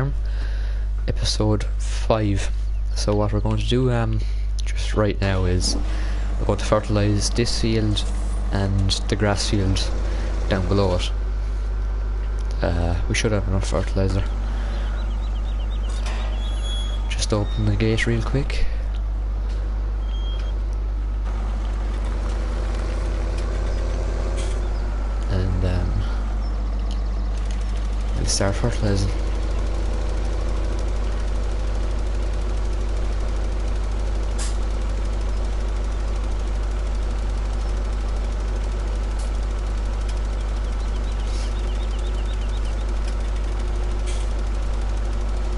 farm, episode 5. So what we're going to do just right now is we're going to fertilise this field and the grass field down below it. We should have enough fertiliser. Just open the gate real quick. And we'll start fertilising.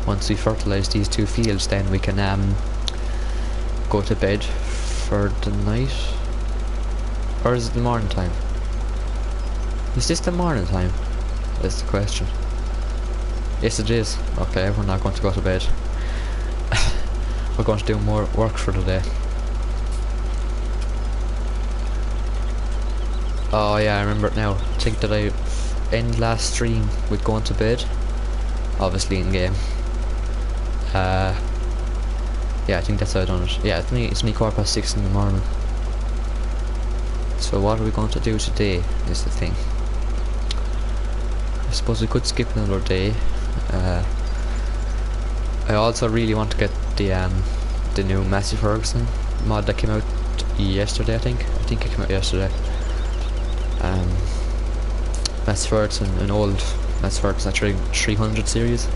Once we fertilise these two fields, then we can go to bed for the night. Or is it the morning time? Is this the morning time? That's the question. Yes, it is. Okay, we're not going to go to bed. We're going to do more work for the day. Oh yeah, I remember it now. I think that I end last stream with going to bed. Obviously in game. Yeah, I think that's how I done it. Yeah, it's me 6:15 in the morning. So what are we going to do today is the thing. I suppose we could skip another day. I also really want to get the new Massey Ferguson mod that came out yesterday. I think it came out yesterday. Massey Ferguson, an old Massey Ferguson 300 series.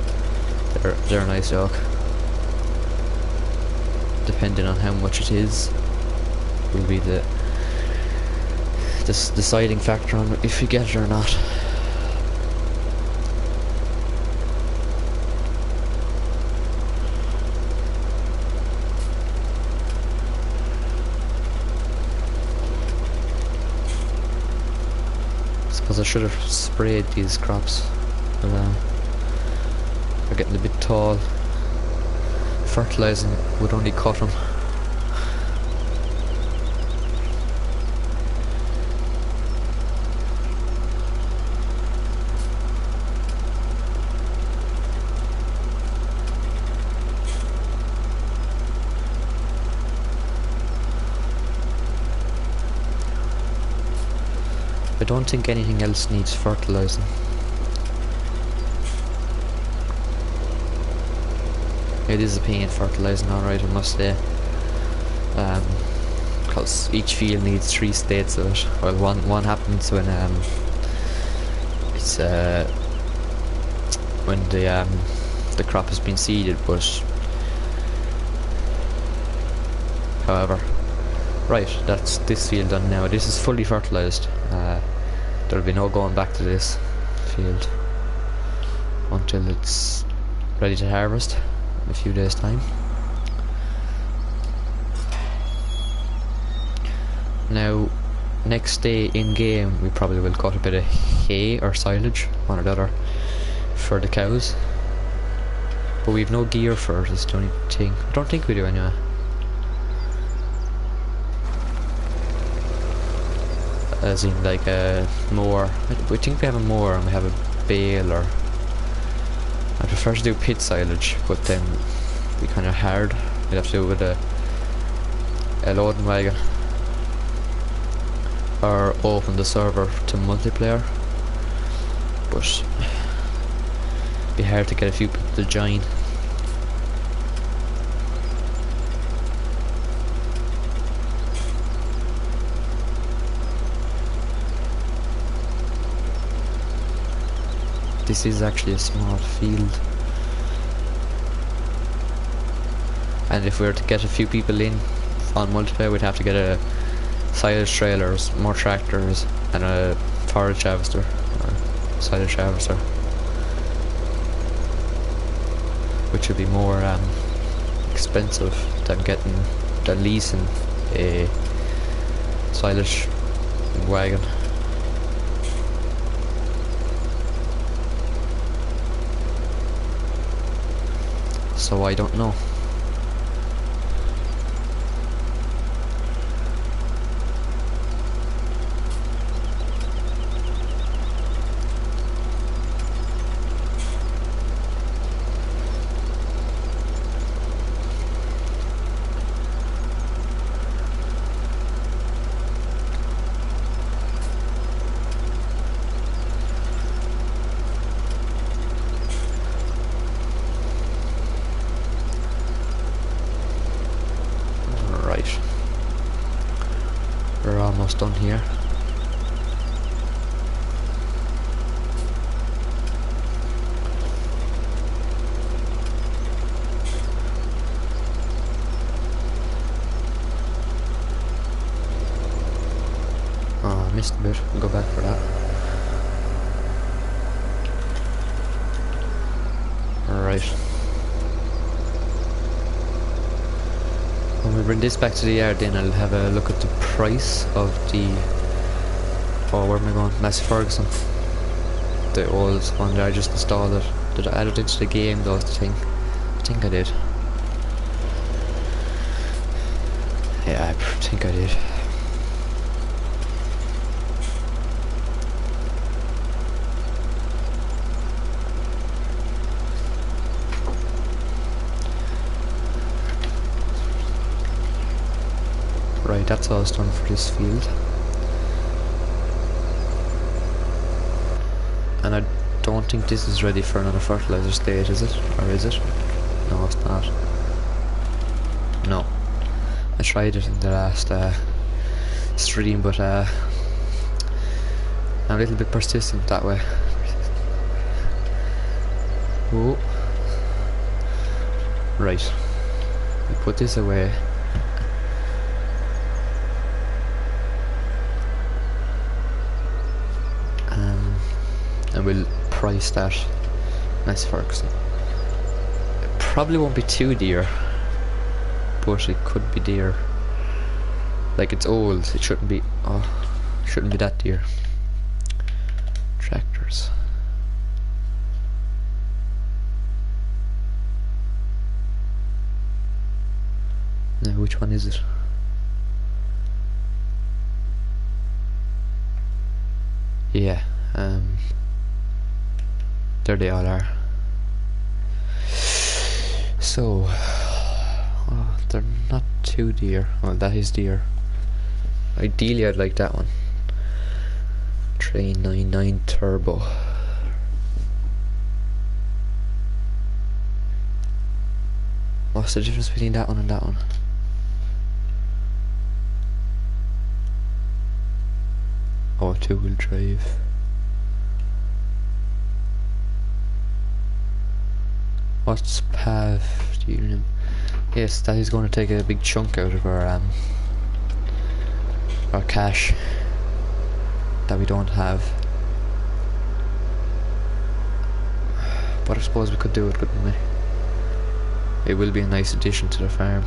They're a nice dog. Depending on how much it is, will be the deciding factor on if you get it or not. I suppose I should have sprayed these crops, but they're getting a bit tall. Fertilising would only cut them. I don't think anything else needs fertilising. It is a pain fertilising, alright, I must say. Because each field needs 3 states of it. Well, one happens when it's when the crop has been seeded, but however, right, that's this field done now. This is fully fertilised. There'll be no going back to this field until it's ready to harvest. A few days time. Now next day in game we probably will cut a bit of hay or silage, one or the other, for the cows, but we've no gear for it, is the only thing. I don't think we do anyway. As in like a mower. We think we have a mower and we have a bale, or I prefer to do pit silage, but then it'd be kind of hard. We'd have to do it with a loading wagon, or open the server to multiplayer, but it'd be hard to get a few people to join. This is actually a small field, and if we were to get a few people in on multiplayer, we'd have to get a silage trailers, more tractors, and a forage harvester or silage harvester, which would be more expensive than leasing a silage wagon. So I don't know. almost done here. Oh, I missed a bit. I'll go back for that. Alright. When we bring this back to the yard, then I'll have a look at the price of the... Oh, where am I going? Massey Ferguson. The old one there, I just installed it. Did I add it into the game though, is the thing? I think I did. Yeah, I think I did. Right, that's all it's done for this field. And I don't think this is ready for another fertilizer stage, is it? Or is it? No, it's not. No. I tried it in the last stream, but I'm a little bit persistent that way. Whoa. Right. We put this away. And we'll price that Massey Ferguson. It probably won't be too dear, but it could be dear. Like, it's old, it shouldn't be. Oh, shouldn't be that dear. Tractors. Now, which one is it? Yeah. There they all are. So, oh, they're not too dear. Well, that is dear. Ideally, I'd like that one. 399 turbo. What's the difference between that one and that one? Oh, two-wheel drive. What's PAV? Do you know? Yes, that is going to take a big chunk out of our cash that we don't have. But I suppose we could do it, couldn't we? It will be a nice addition to the farm,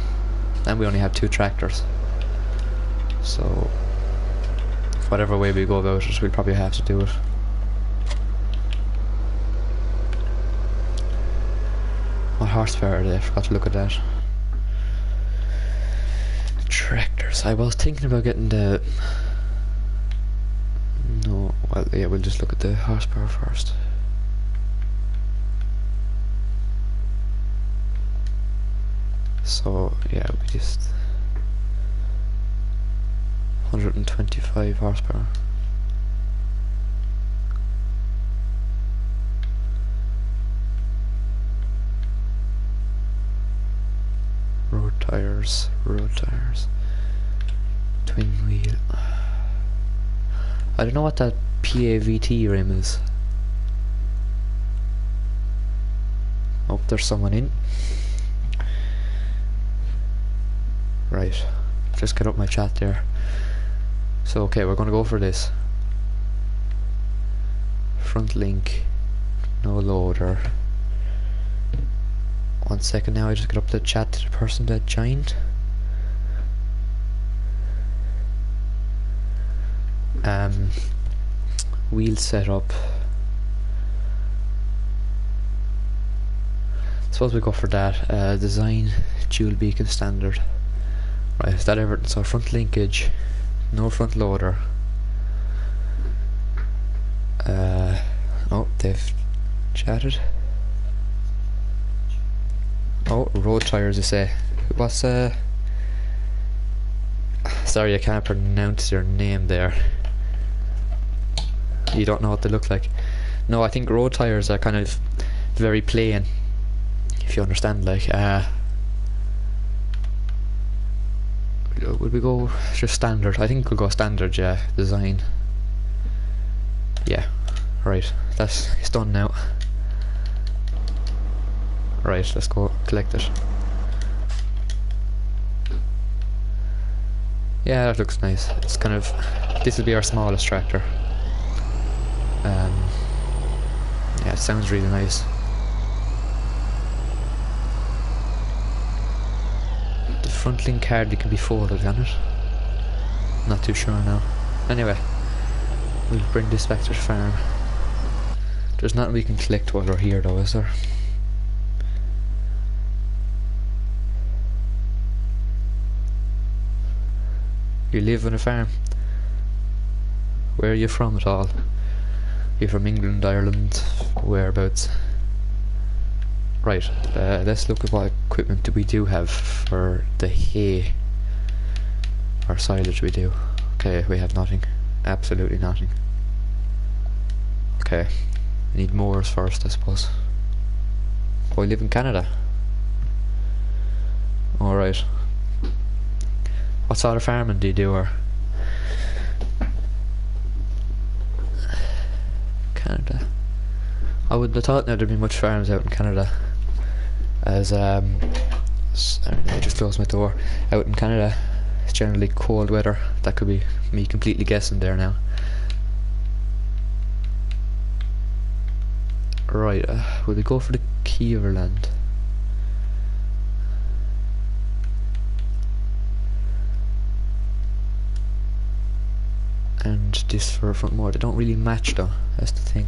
and we only have 2 tractors. So, whatever way we go about it, we'll probably have to do it. What horsepower are they? I forgot to look at that. Tractors. I was thinking about getting the... No, well, yeah, we'll just look at the horsepower first. So, yeah, we just... 125 horsepower. Road tires, twin wheel. I don't know what that PAVT rim is. Oh, there's someone in. Right, just get up my chat there. So okay, we're gonna go for this. Front link, no loader. 1 second now, I just get up the chat to the person that joined. Wheel setup. Suppose we go for that. Design, dual beacon standard. Right, is that everything? So front linkage, no front loader. Oh, they've chatted. Oh, road tires, you say. What's sorry, I can't pronounce your name there. You don't know what they look like. No, I think road tires are kind of very plain, if you understand. Like, would we go just standard? I think we'll go standard, yeah. Design. Yeah, right. It's done now. Right, let's go collect it. Yeah, that looks nice. It's kind of... This will be our smallest tractor. Yeah, it sounds really nice. The front link hardly can be folded, can it? Not too sure now. Anyway, we'll bring this back to the farm. There's nothing we can collect while we're here though, is there? You live on a farm? Where are you from at all? You're from England, Ireland, whereabouts? Right, let's look at what equipment we do have for the hay or silage we do. Okay, we have nothing. Absolutely nothing. Okay, we need mowers first, I suppose. Oh, we live in Canada. Alright. What sort of farming do you do, or? Canada. I wouldn't have thought there'd be much farms out in Canada. As I just closed my door. Out in Canada, it's generally cold weather. That could be me completely guessing there now. Right, will we go for the Kieverland? And this for front more. They don't really match though, that's the thing.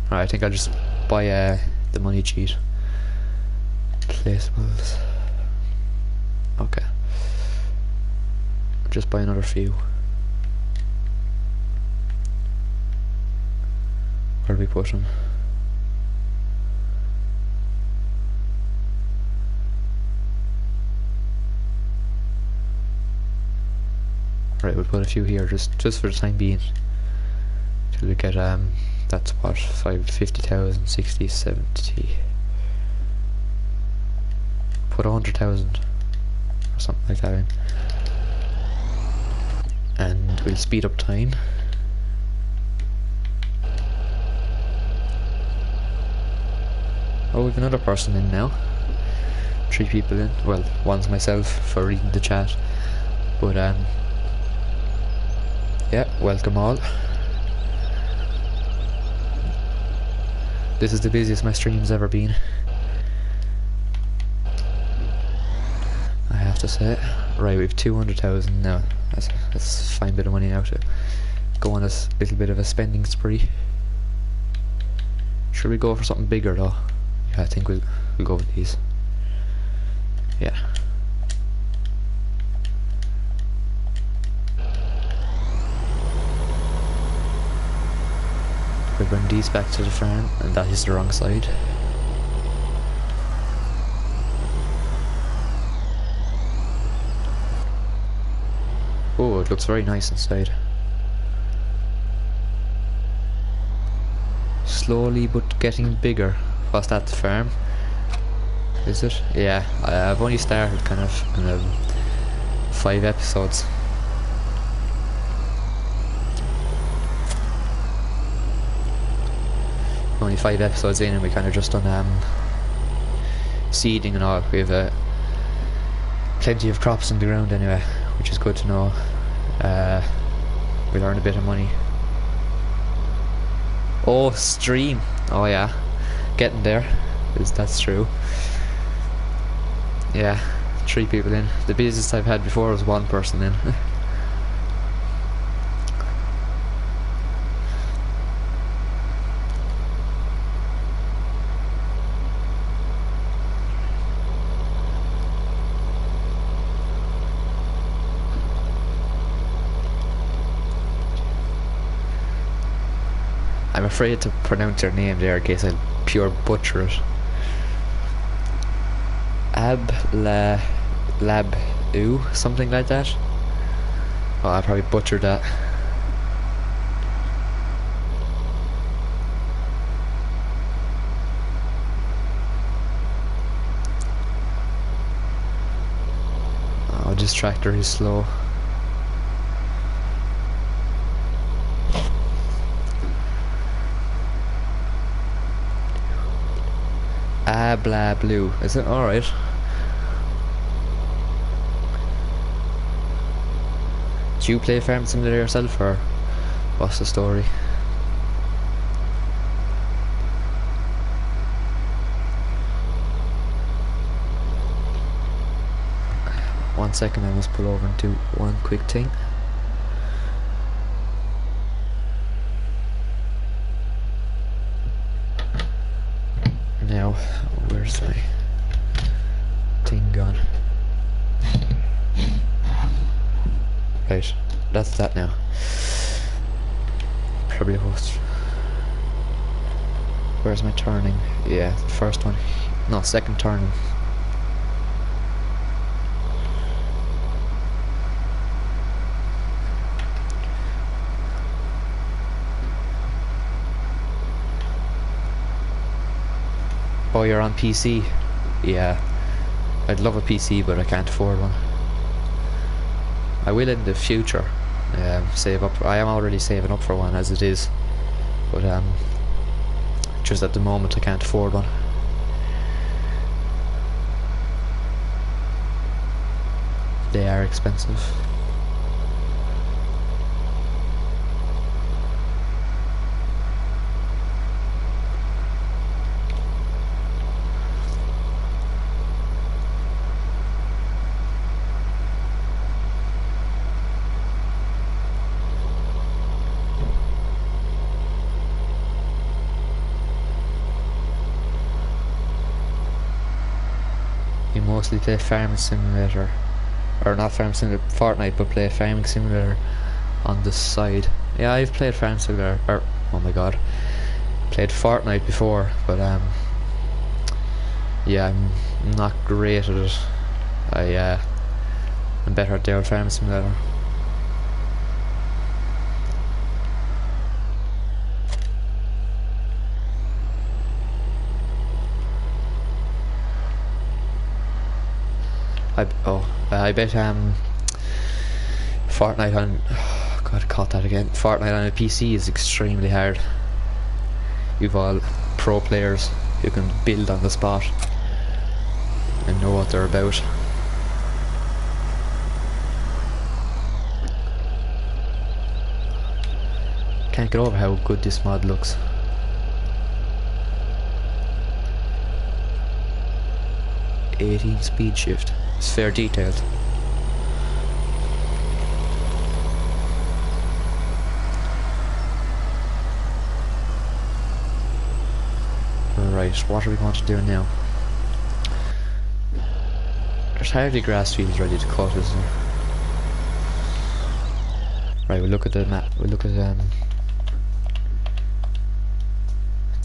Alright, I think I'll just buy the money cheat. Placeables. Okay. Just buy another few. Where do we put them? Right, we'll put a few here just for the time being. Till we get that's what, 50,000, 60, 70. Put 100,000 or something like that in. And we'll speed up time. Oh, we've another person in now. 3 people in. Well, one's myself for reading the chat. But yeah, welcome all. This is the busiest my stream's ever been, I have to say. Right, we've 200,000 now. That's a fine bit of money now to go on this little bit of a spending spree. Should we go for something bigger though? Yeah, I think we'll go with these. Yeah. We bring these back to the farm, and that is the wrong side. Oh, it looks very nice inside. Slowly but getting bigger. What's that, the farm? Is it? Yeah, I've only started kind of in 5 episodes. Only 5 episodes in and we kind of just done seeding and all. We have plenty of crops in the ground anyway, which is good to know. We'll earn a bit of money. Oh, stream. Oh yeah, getting there. That's true. Yeah, 3 people in. The busiest I've had before was 1 person in. I'm afraid to pronounce your name there in case I pure butcher it. Lab-oo, something like that. Oh, I probably butchered that. this tractor is slow. Ah, blah, blue. Is it? Alright. Do you play Farm Simulator yourself, or what's the story? One second, I must pull over and do one quick thing. Now, where's my thing gone? Right, that's that now. Probably host. Where's my turning? Yeah, the first one. No, second turning. Oh, you're on PC? Yeah. I'd love a PC, but I can't afford one. I will in the future save up. I am already saving up for one as it is, but just at the moment I can't afford one. They are expensive. You mostly play Farming Simulator, or not Farming Simulator, Fortnite, but play Farming Simulator on the side. Yeah, I've played Farming Simulator, or oh my god, played Fortnite before, but yeah, I'm not great at it. I'm better at the old Farming Simulator. I bet Fortnite on God, I caught that again. Fortnite on a PC is extremely hard. You've all pro players who can build on the spot and know what they're about. Can't get over how good this mod looks. '18 speed shift. It's fair detailed. Right, what are we going to do now? There's hardly grass fields ready to cut, isn't there? Right, we'll look at the map. We'll look at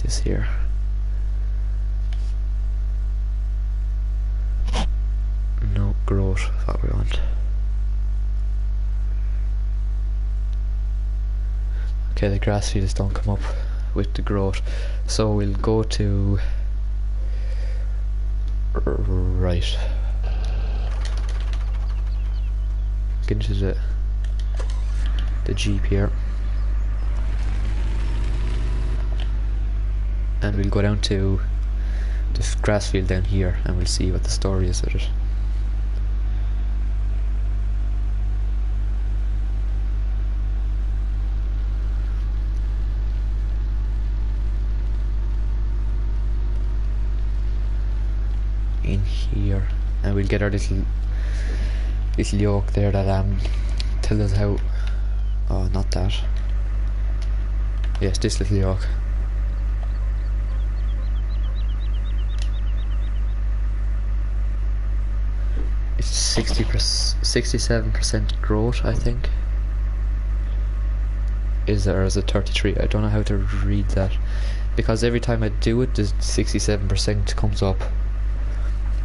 this here. No growth, that's what we want. Okay, the grass fields don't come up with the growth, so we'll go to right. Get into the Jeep here, and we'll go down to the grass field down here, and we'll see what the story is with it. In here, and we'll get our little yoke there that tells us how. Oh, not that. Yes, this little yoke. It's 67% growth, I think. Is there as a 33? I don't know how to read that, because every time I do it, the 67% comes up.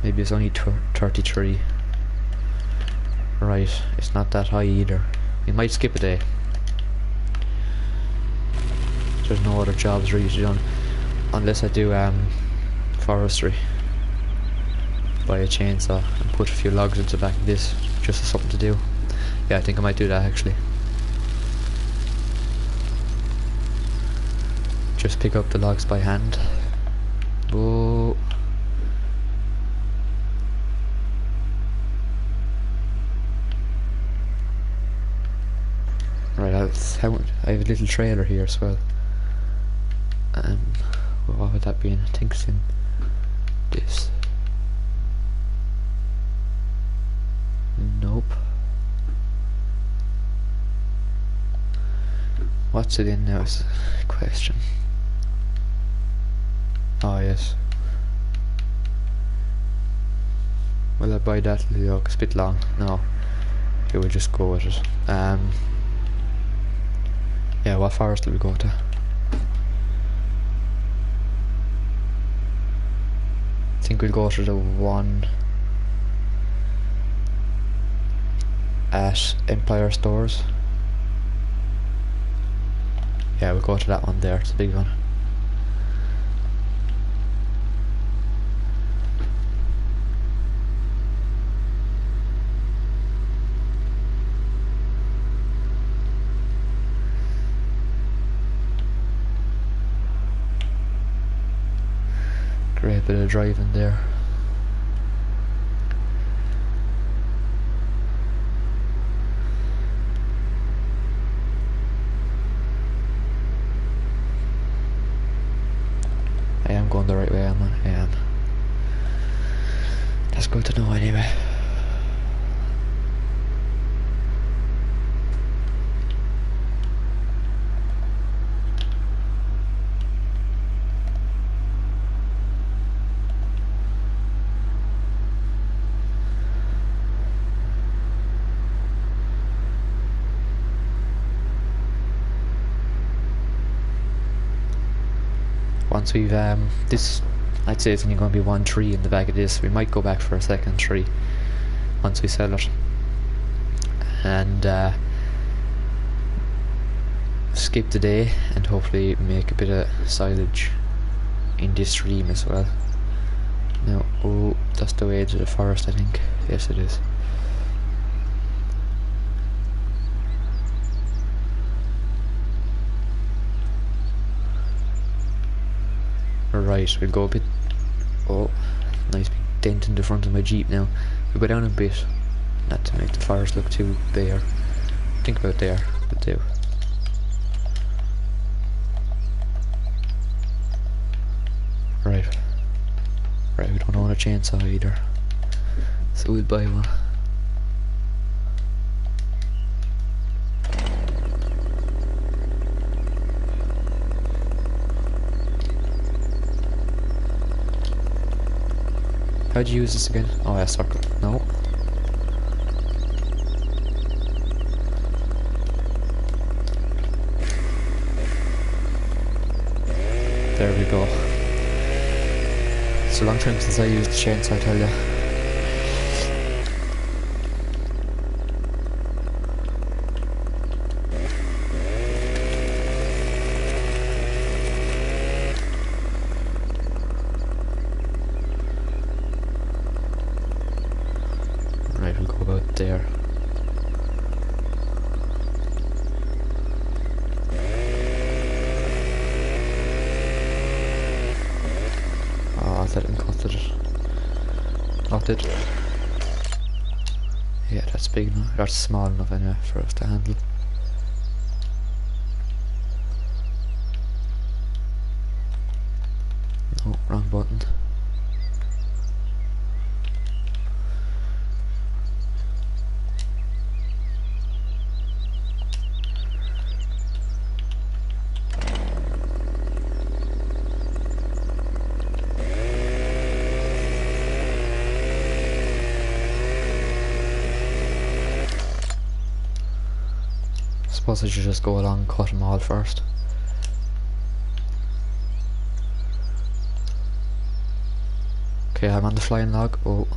Maybe it's only 33. Right, it's not that high either. You might skip a day. There's no other jobs really done, unless I do forestry. buy a chainsaw and put a few logs into the back of this just as something to do. Yeah, I think I might do that actually. Just pick up the logs by hand. Whoa. Right, I have a little trailer here as well. What would that be in? I think it's in this. Nope. What's it in now is the question. Oh yes. Will I buy that little yoke? It's a bit long. No. Okay, we'll just go with it. Yeah, what forest did we go to? I think we'll go to the one at Empire Stores. Yeah, we'll go to that one there, it's a big one. Great bit of driving there. I am going the right way, am I? I am. That's good to know anyway. Once we've this, I'd say it's only going to be one tree in the back of this. We might go back for a second tree once we sell it, and skip the day and hopefully make a bit of silage in this stream as well. Now, oh, that's the way to the forest, I think. Yes, it is. Right, we'll go a bit. Oh, nice big dent in the front of my Jeep now. We'll go down a bit, not to make the forest look too bare. Think about there, will do. Right. Right, we don't own a chainsaw either, so we'll buy one. How'd you use this again? Oh yeah, circle. No. There we go. It's a long time since I used the chainsaw, I tell ya. Right, we'll go about there. Oh, that didn't cut it. Not it. Yeah, that's big enough. That's small enough anyway for us to handle. No, wrong button. I suppose I should just go along and cut them all first. Okay, I'm on the flying log. Oh.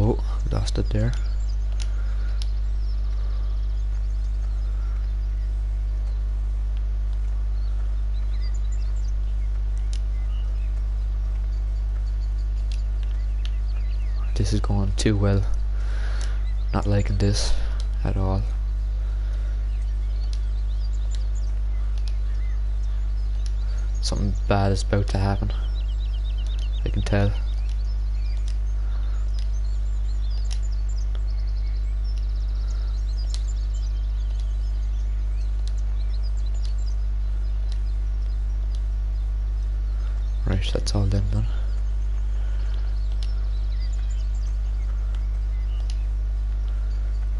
Oh, lost it there. This is going too well. Not liking this at all. Something bad is about to happen. I can tell. Right, that's all them done.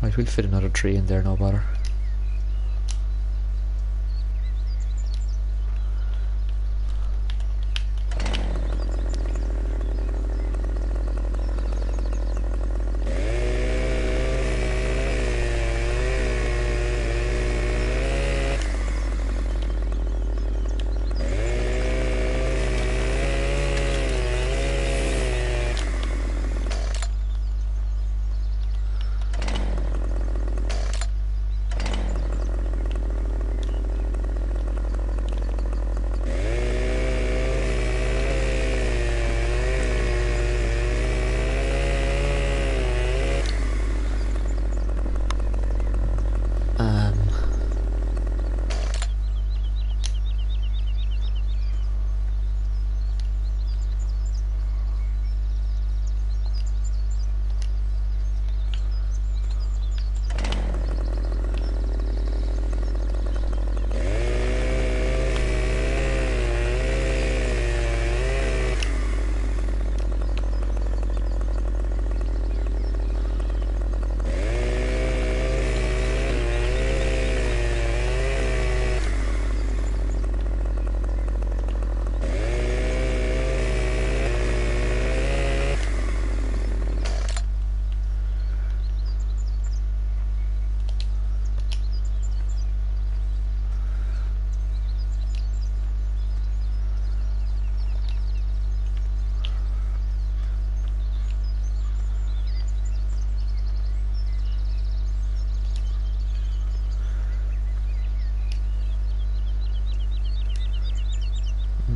Right, we'll fit another tree in there, no bother.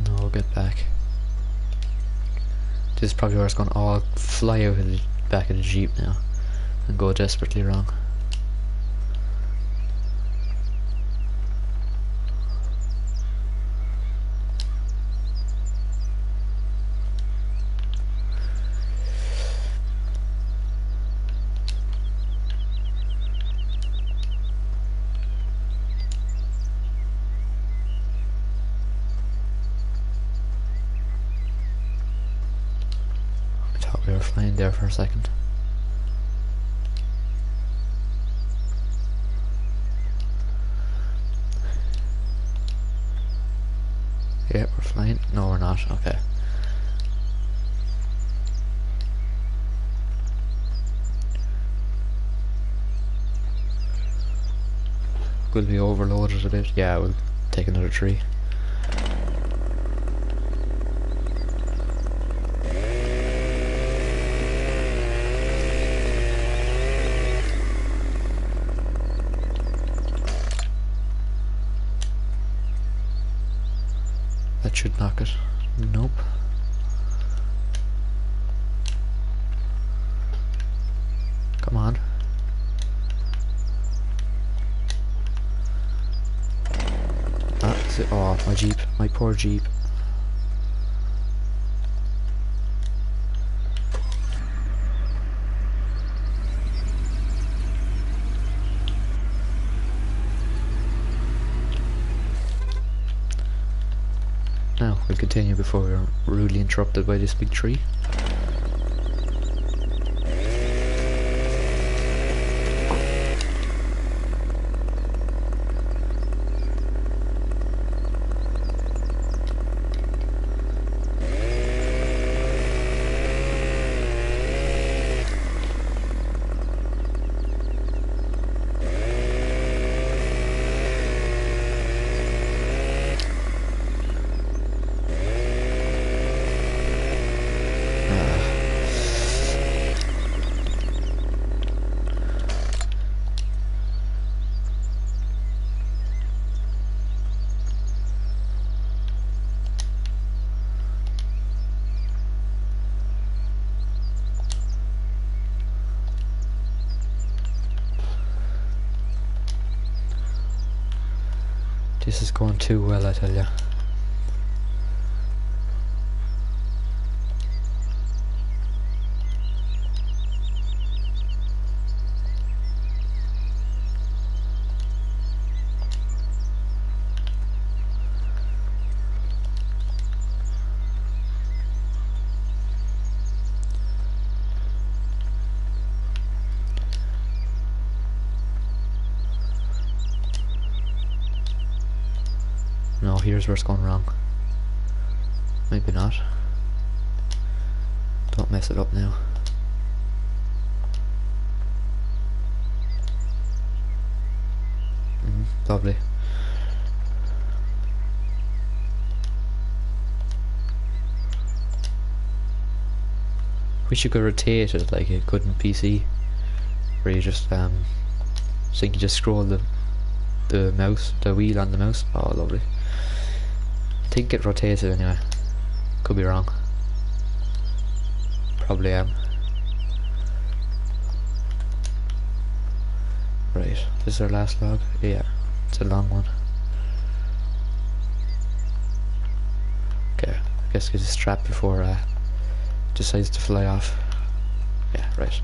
No, get back. This is probably where it's going to all fly out of the back of the Jeep now and go desperately wrong. We were flying there for a second. Yeah, we're flying. No, we're not. Okay. Will we overloaded a bit? Yeah, we'll take another tree. That should knock it. Nope. Come on. That's it. Oh, my Jeep. My poor Jeep. Now, we'll continue before we're rudely interrupted by this big tree. This is going too well, I tell you. No, here's where it's going wrong. Maybe not. Don't mess it up now. Lovely. Wish you could rotate it like it could in PC, where you just so you can just scroll the mouse, the wheel on the mouse. Oh, lovely. I think it rotates it anyway. Could be wrong. Probably am. Right, this is our last log. Yeah, it's a long one. Okay, I guess get this strap before it decides to fly off. Yeah, right.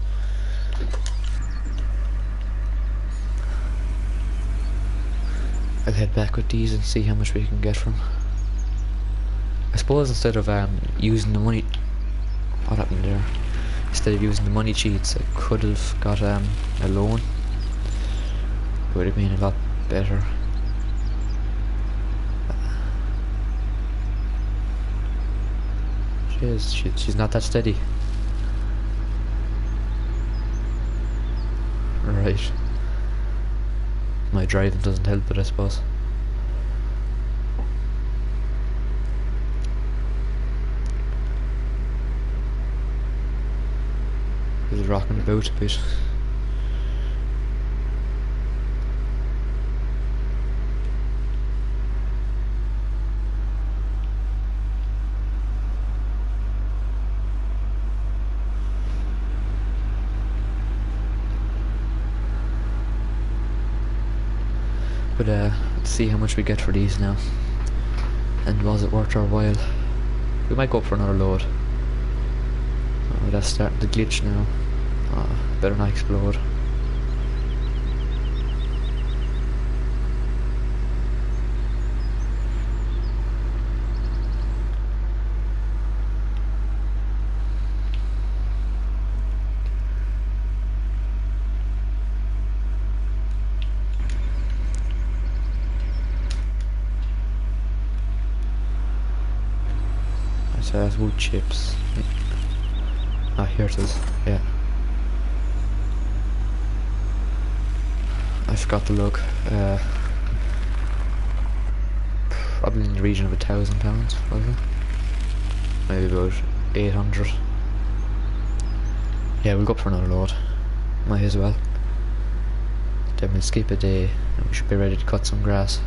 I'll head back with these and see how much we can get from. I suppose instead of using the money, what happened there? Instead of using the money cheats, I could have got a loan. It would have been a lot better. She's not that steady. Right. My driving doesn't help it, I suppose. It's rocking about a bit. But let's see how much we get for these now. And was it worth our while? We might go up for another load. Oh, that's starting to glitch now. Oh, better not explode. So that's wood chips. Ah, here it is. Yeah. I forgot to look. Probably in the region of £1,000, wasn't it? Maybe about 800. Yeah, we'll go up for another load. Might as well. Then we'll skip a day and we should be ready to cut some grass.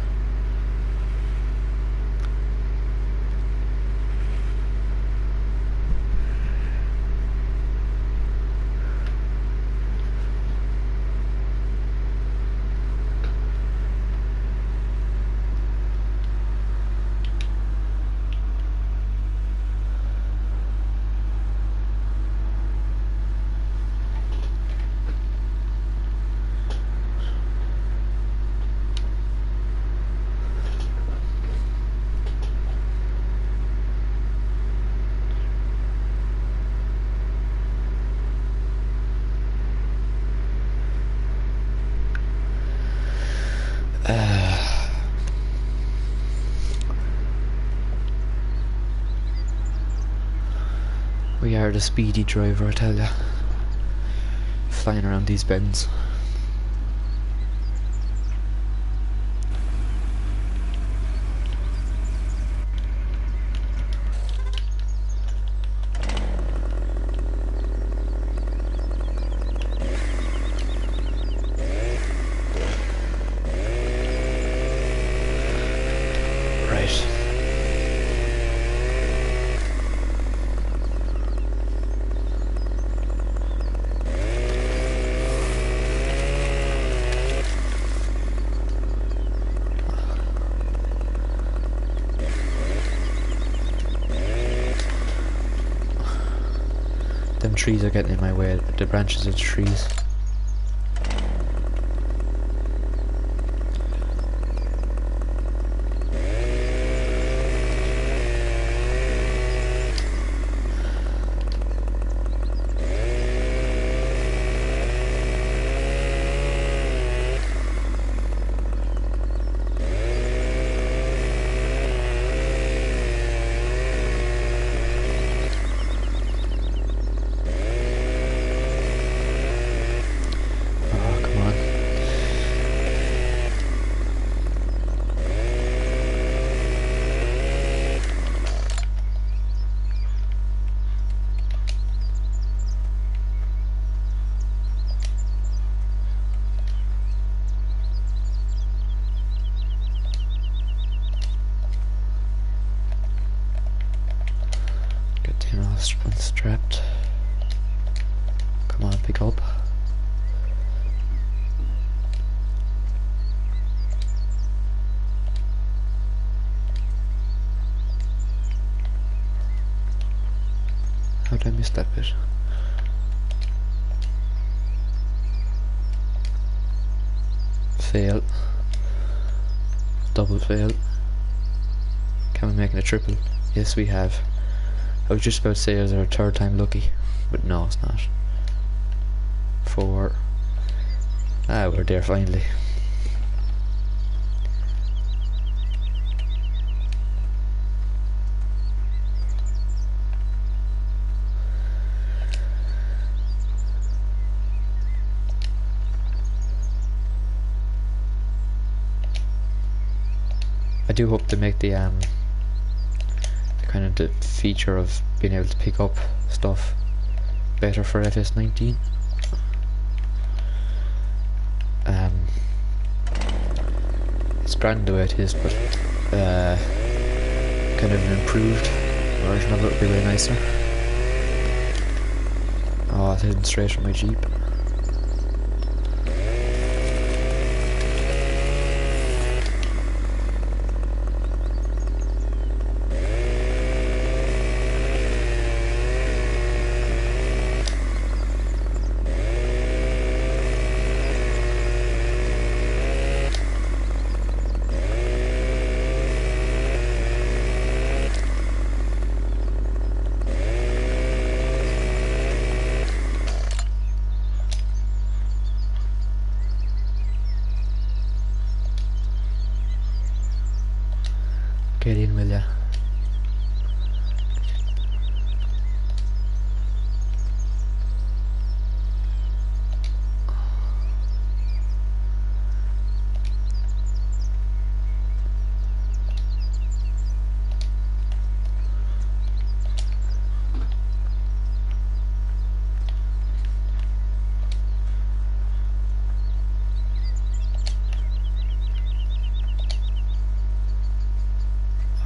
We are the speedy driver, I tell ya. Flying around these bends. Them trees are getting in my way, the branches of the trees. Unstrapped. Come on, pick up. How did I miss that bit? Fail. Double fail. Can we make it a triple? Yes, we have. I was just about to say it was our third time lucky, but no, it's not. 4. Ah, we're there finally. I do hope to make the kind of the feature of being able to pick up stuff better for FS19. It's grand the way it is, but kind of an improved version of it would be way nicer. Oh, it's heading straight from my Jeep. Get in, will ya?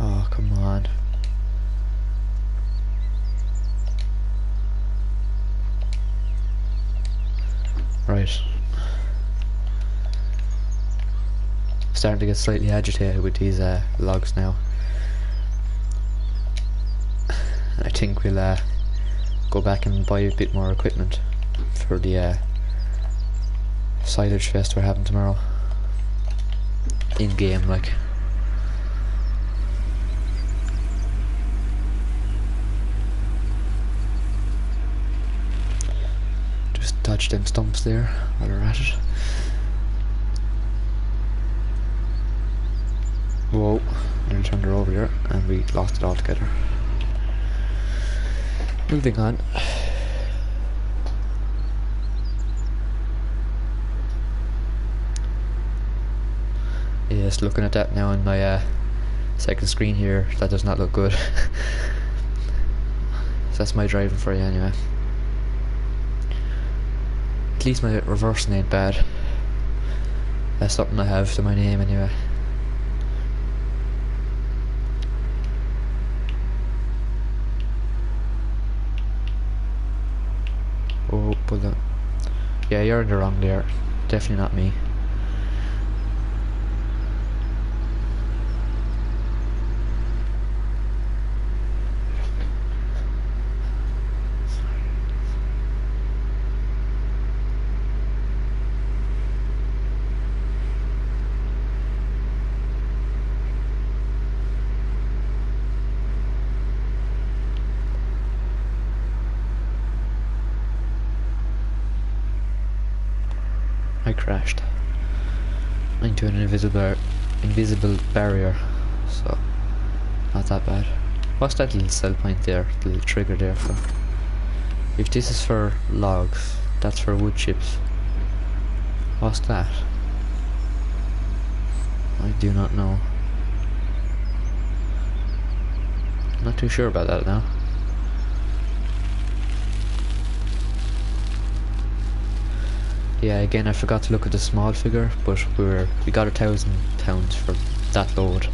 Oh, come on. Right. Starting to get slightly agitated with these logs now. I think we'll go back and buy a bit more equipment for the silage fest we're having tomorrow. In game, like. Just dodge them stumps there while we're at it. Whoa, nearly turned her over there and we lost it altogether. Moving on. Yes, looking at that now on my second screen here, that does not look good. So that's my driving for you anyway. At least my reversing ain't bad. That's something I have to my name anyway. Oh, pull that. Yeah, you're in the wrong there. Definitely not me. I crashed into an invisible barrier, so not that bad. What's that little cell point there, the little trigger there for? If this is for logs, that's for wood chips. What's that? I do not know. Not too sure about that now. Yeah, again I forgot to look at the small figure, but we got £1,000 for that load.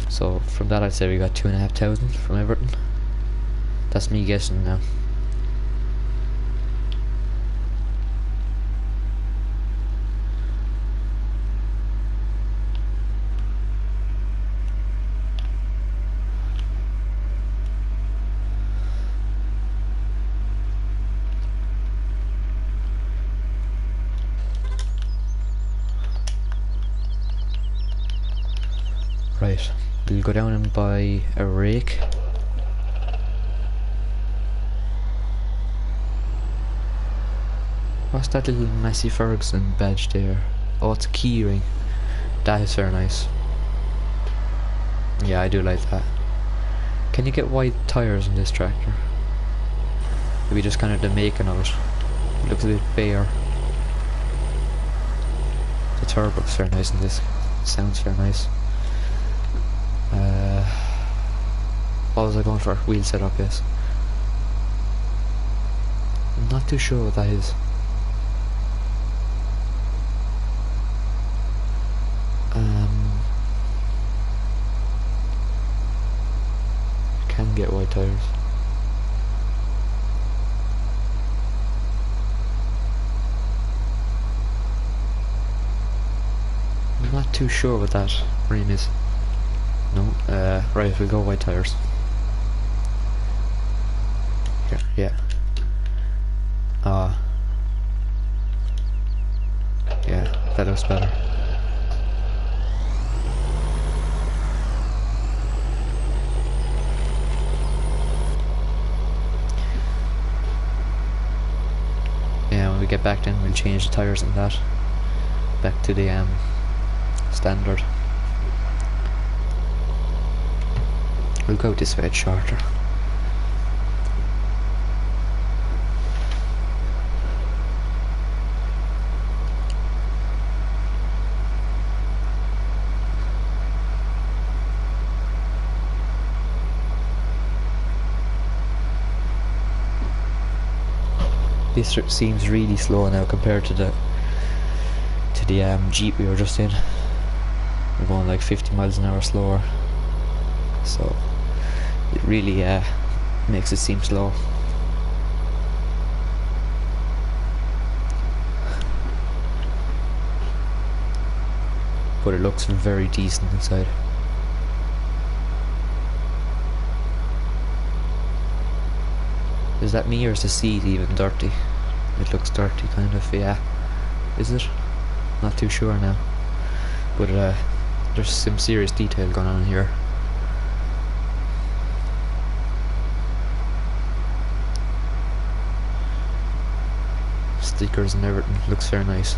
So from that I'd say we got 2,500 from Everton. That's me guessing now. Right, we'll go down and buy a rake. What's that little Massey Ferguson badge there? Oh, it's a key ring. That is very nice. Yeah, I do like that. Can you get white tyres on this tractor? Maybe just kind of the making of it. It looks a bit bare. The turbo's very nice in this. Sounds very nice. What was I going for? Wheel setup, yes. I'm not too sure what that is. Can get white tires. I'm not too sure what that rim is. No, right, we'll go white tires. Yeah. Yeah, that looks better. Yeah, when we get back then we'll change the tires and that back to the standard. We'll go this way, it's shorter. This seems really slow now compared to the Jeep we were just in. We're going like 50 miles an hour slower, so it really makes it seem slow. But it looks very decent inside. Is that me or is the seat even dirty? It looks dirty kind of, yeah. Is it? Not too sure now. But there's some serious detail going on here. Stickers and everything, looks very nice.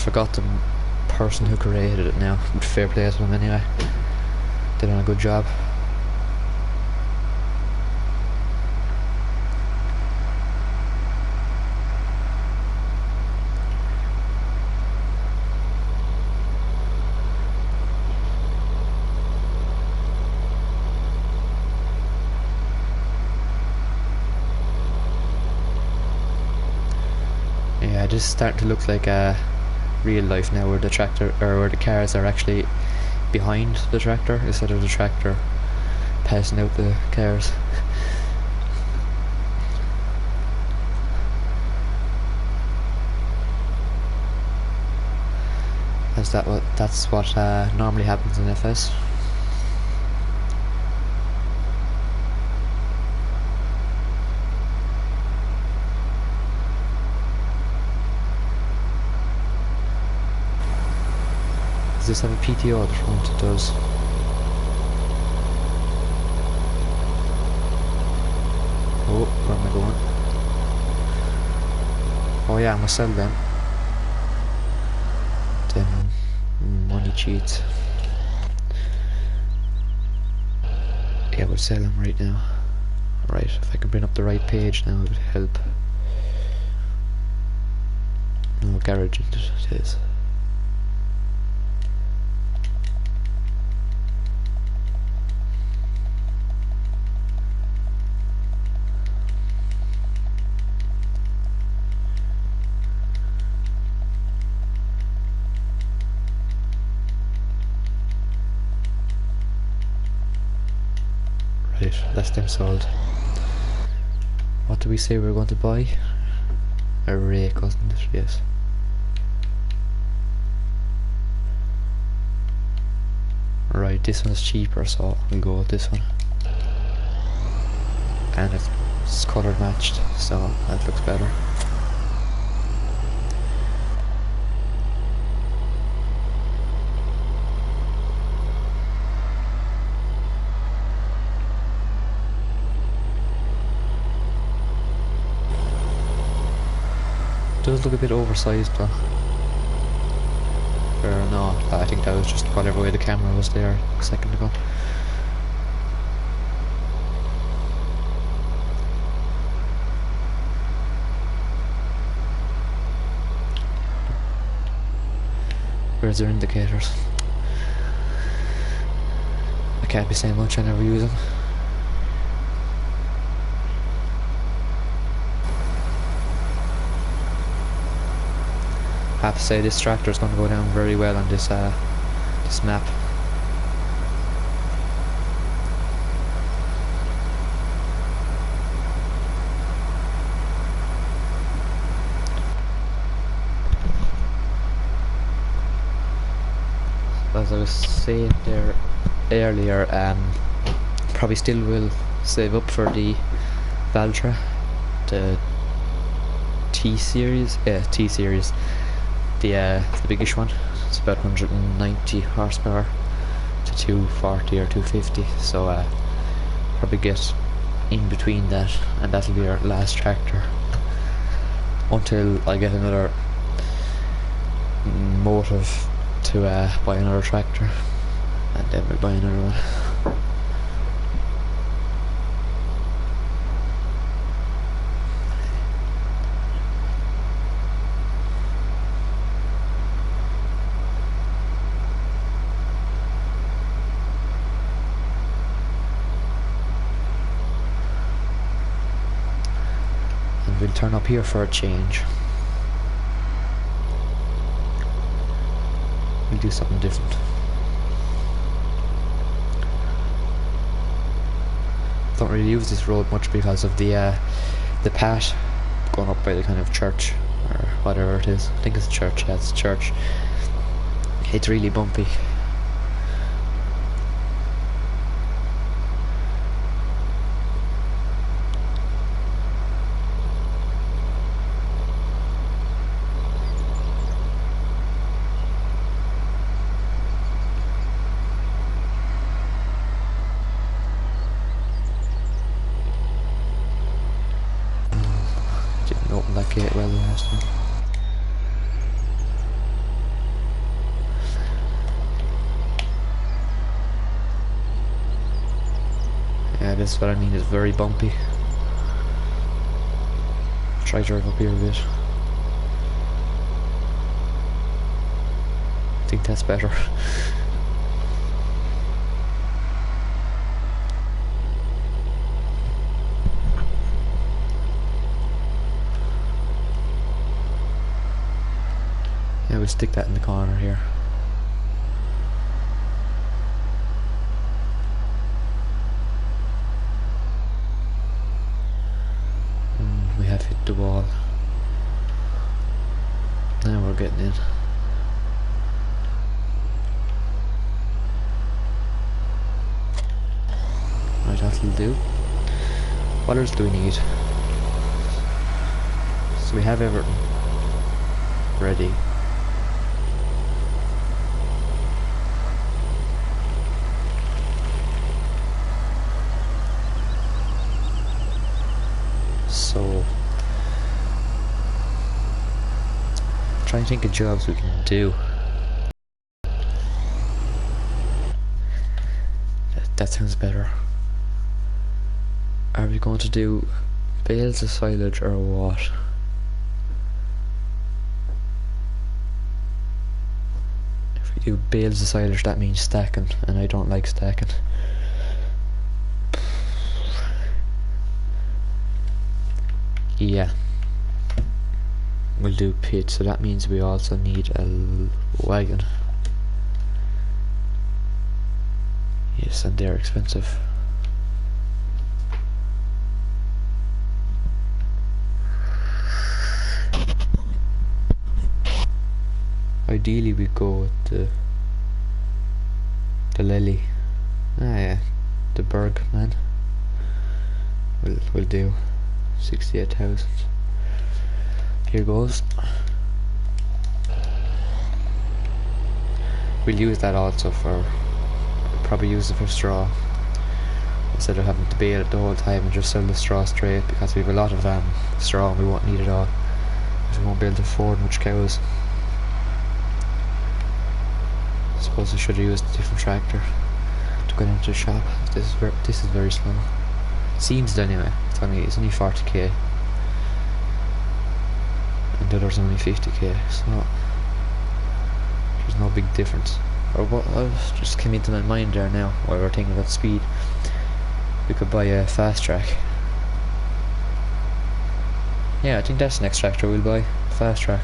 Forgot the person who created it now, but fair play to them anyway. Did a good job. Yeah, this is starting to look like real life now, where the tractor or where the cars are actually behind the tractor instead of the tractor passing out the cars. That's what normally happens in FS. Does this have a PTO at the front? It does. Oh, where am I going? Oh yeah, I must sell them. Then money cheats. Yeah, we'll sell them right now. Right, if I can bring up the right page now, it would help. No, garage it is. Right, that's them sold. What do we say we're going to buy? A rake, wasn't it? Yes. Right, this one's cheaper, so we'll go with this one. And it's colour matched, so that looks better. Does look a bit oversized though. Or no, I think that was just whatever way the camera was there a second ago. Where's their indicators? I can't be saying much, I never use them. I have to say this tractor is going to go down very well on this this map. As I was saying there earlier, probably still will save up for the Valtra, the T-Series, the biggest one. It's about 190 horsepower to 240 or 250, so probably get in between that, and that'll be our last tractor until I get another motive to buy another tractor, and then we'll buy another one. And we'll turn up here for a change. We'll do something different. Don't really use this road much because of the path going up by the kind of church or whatever it is. I think it's a church. Yeah, it's a church. It's really bumpy. Open that gate well last time. Yeah, this is what I mean, it's very bumpy. Try to drive up here a bit. I think that's better. Yeah, we'll stick that in the corner here. We have hit the wall. Now we're getting in. Right, that'll do. What else do we need? So we have everything ready. So trying to think of jobs we can do. That sounds better. Are we going to do bales of silage or what? If we do bales of silage, that means stacking, and I don't like stacking. Yeah. We'll do pit, so that means we also need a wagon. Yes, and they're expensive. Ideally we go with the lily. Ah yeah, the Berg man. We'll do 68,000. Here goes. We'll use that also for, probably use it for straw, instead of having to bale it the whole time and just sell the straw straight, because we have a lot of straw and we won't need it all, because we won't be able to afford much cows. I suppose I should have used a different tractor to go into the shop. This is very slow. Seems it anyway. It's only 40k. And the other's only 50k, so there's no big difference. Or what just came into my mind there now while we're thinking about speed. We could buy a fast track. Yeah, I think that's the next tractor we'll buy. Fast track.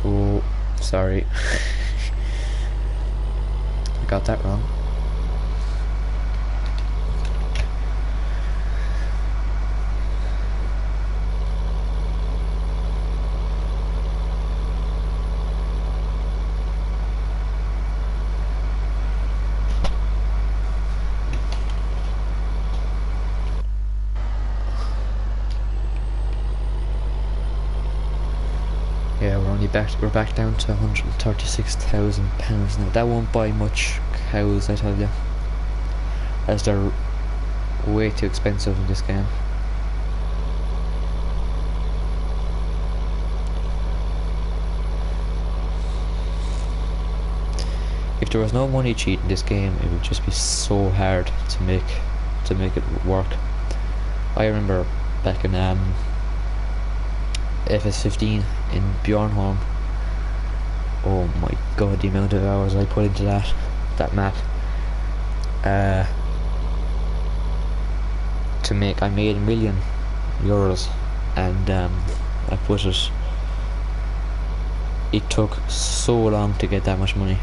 Oh, sorry. I got that wrong. Yeah, we're back down to £136,000 now. That won't buy much cows, I tell you, as they're way too expensive in this game. If there was no money cheat in this game, it would just be so hard to make it work. I remember back in ps5 in Bjornholm. Oh my god, the amount of hours I put into that map. I made €1 million, and it took so long to get that much money.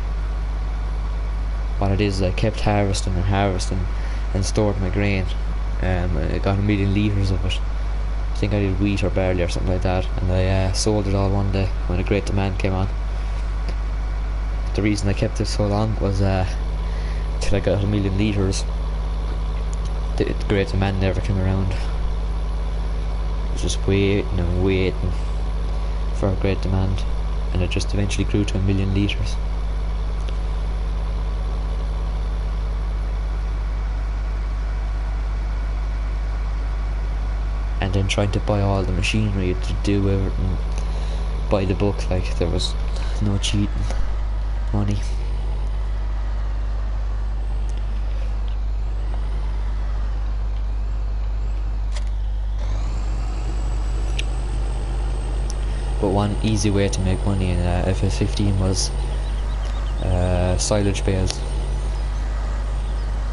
What it is, I kept harvesting and stored my grain. I got 1 million litres of it. I think I did wheat or barley or something like that, and I sold it all one day when a great demand came on. The reason I kept it so long was till I got 1 million litres. The great demand never came around. I was just waiting and waiting for a great demand, and it just eventually grew to 1 million litres. And then trying to buy all the machinery to do everything by the book, like there was no cheating money. But one easy way to make money in ps5 was silage bales.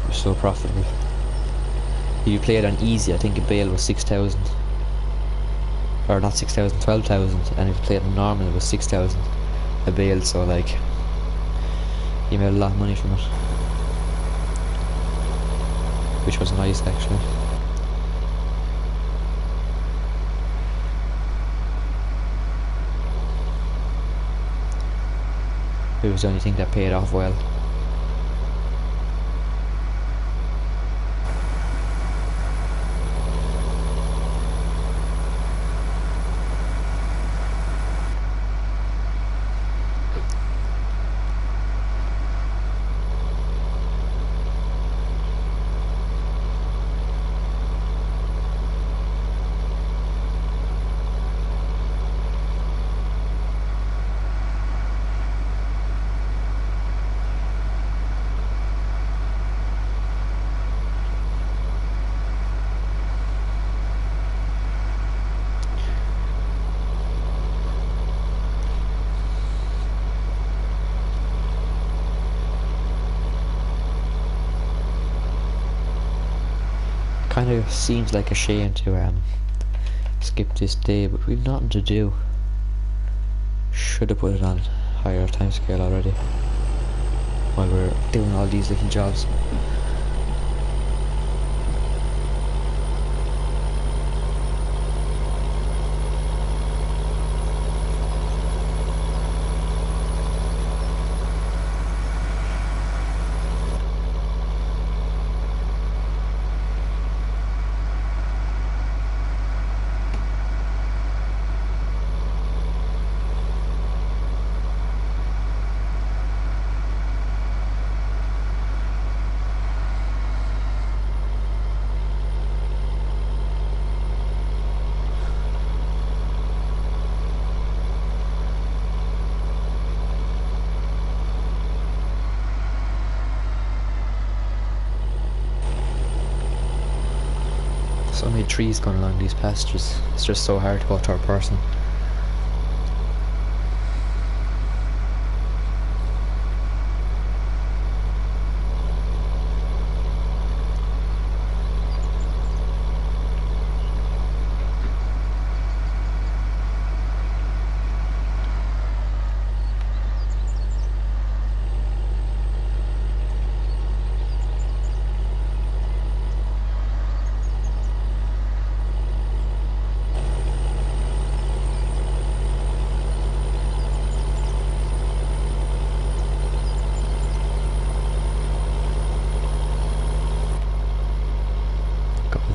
It was so profitable. If you play it on easy, I think a bale was 6,000, or not 6,000, 12,000, and if you play it on normal, it was 6,000 a bale. So like, you made a lot of money from it, which was nice actually. It was the only thing that paid off well. kind of seems like a shame to skip this day, but we've nothing to do. Should have put it on higher timescale already while we're doing all these little jobs. So many trees going along these pastures. It's just so hard to go third person.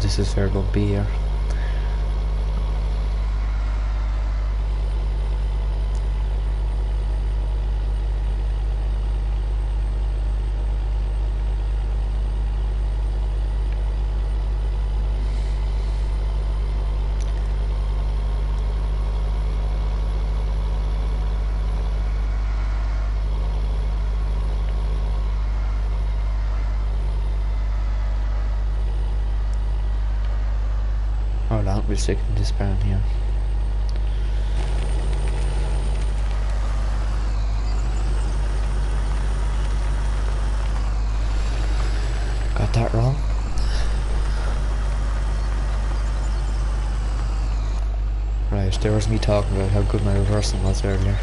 This is very bumpy here. Hold on, we'll stick in this barn here. Got that wrong. Right, there was me talking about how good my reversing was earlier.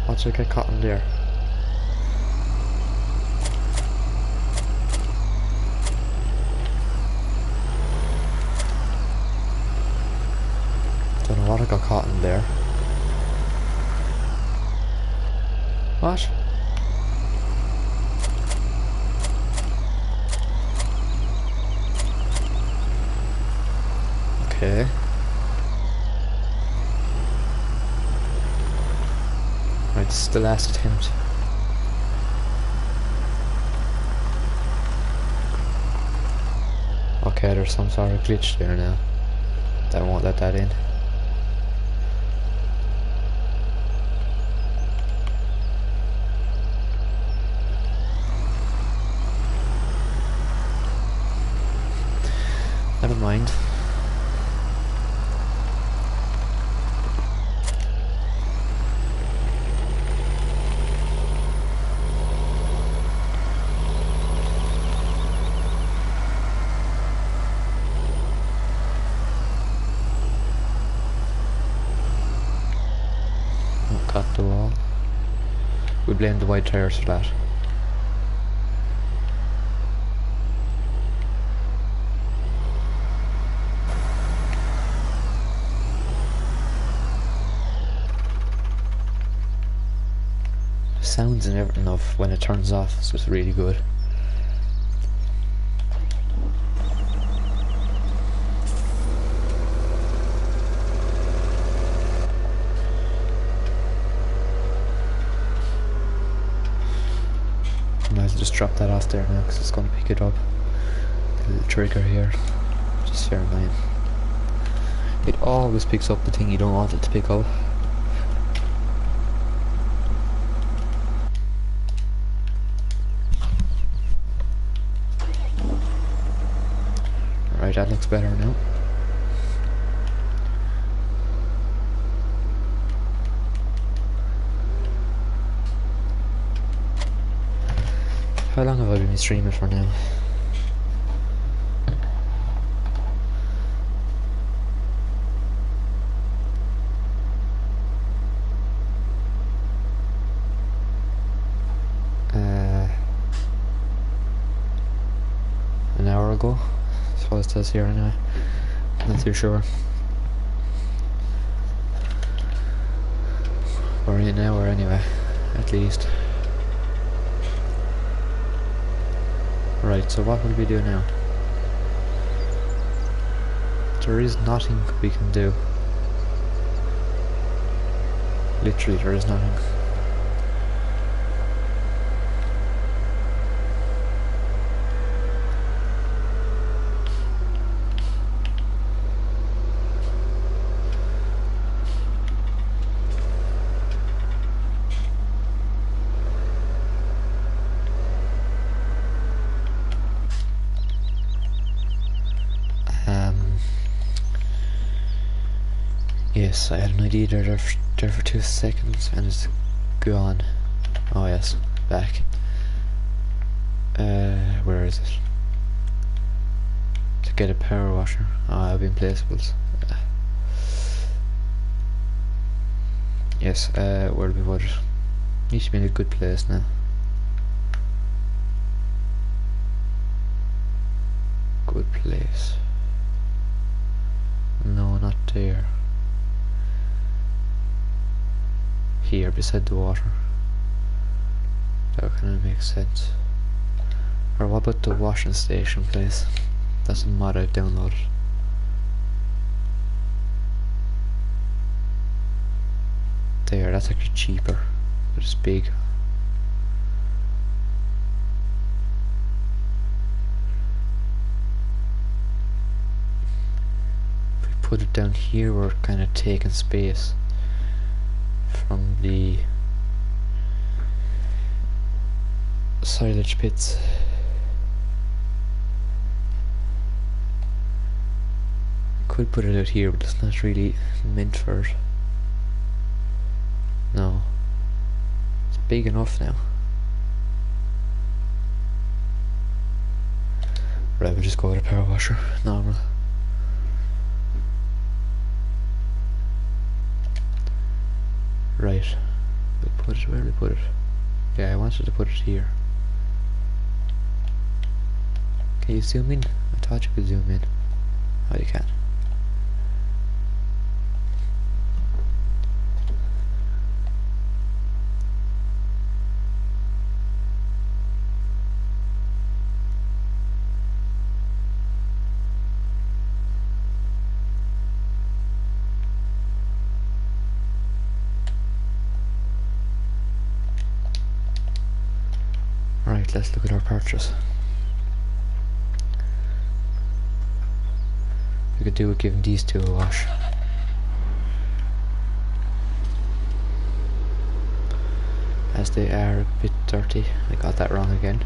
Watch it get caught in there. Don't know what I got caught in there. What? Okay. Right, this is the last attempt. Okay, there's some sort of glitch there now. I won't let that in. Never mind. Cut the wall. We blame the white tires for that. The sounds and everything of when it turns off is just really good. Might as well just drop that off there now because it's going to pick it up. The little trigger here, just fair annoying. It always picks up the thing you don't want it to pick up. Right, that looks better now. how long have I been streaming for now? An hour ago? I suppose it says here anyway. Not too sure. Or an hour anyway, at least. Right, so what will we do now? There is nothing we can do. Literally, there is nothing. Yes, I had an idea there for 2 seconds and it's gone. Oh yes, back. Where is it? To get a power washer. Oh, I've been placeables. Yes, where do we put it? Needs to be in a good place now. Good place. No, not there. Here, beside the water. That kind of makes sense. Or what about the washing station place? That's a mod I've downloaded. There, that's actually cheaper, but it's big. If we put it down here, we're kind of taking space from the silage pits. Could put it out here, but it's not really meant for it. No, it's big enough now. Right, we'll just go with a power washer, normal. Right, we put it, where do we put it? Yeah, I wanted to put it here. Can you zoom in? I thought you could zoom in. Oh, you can. Right, let's look at our purchase. We could do with giving these two a wash. As they are a bit dirty. I got that wrong again.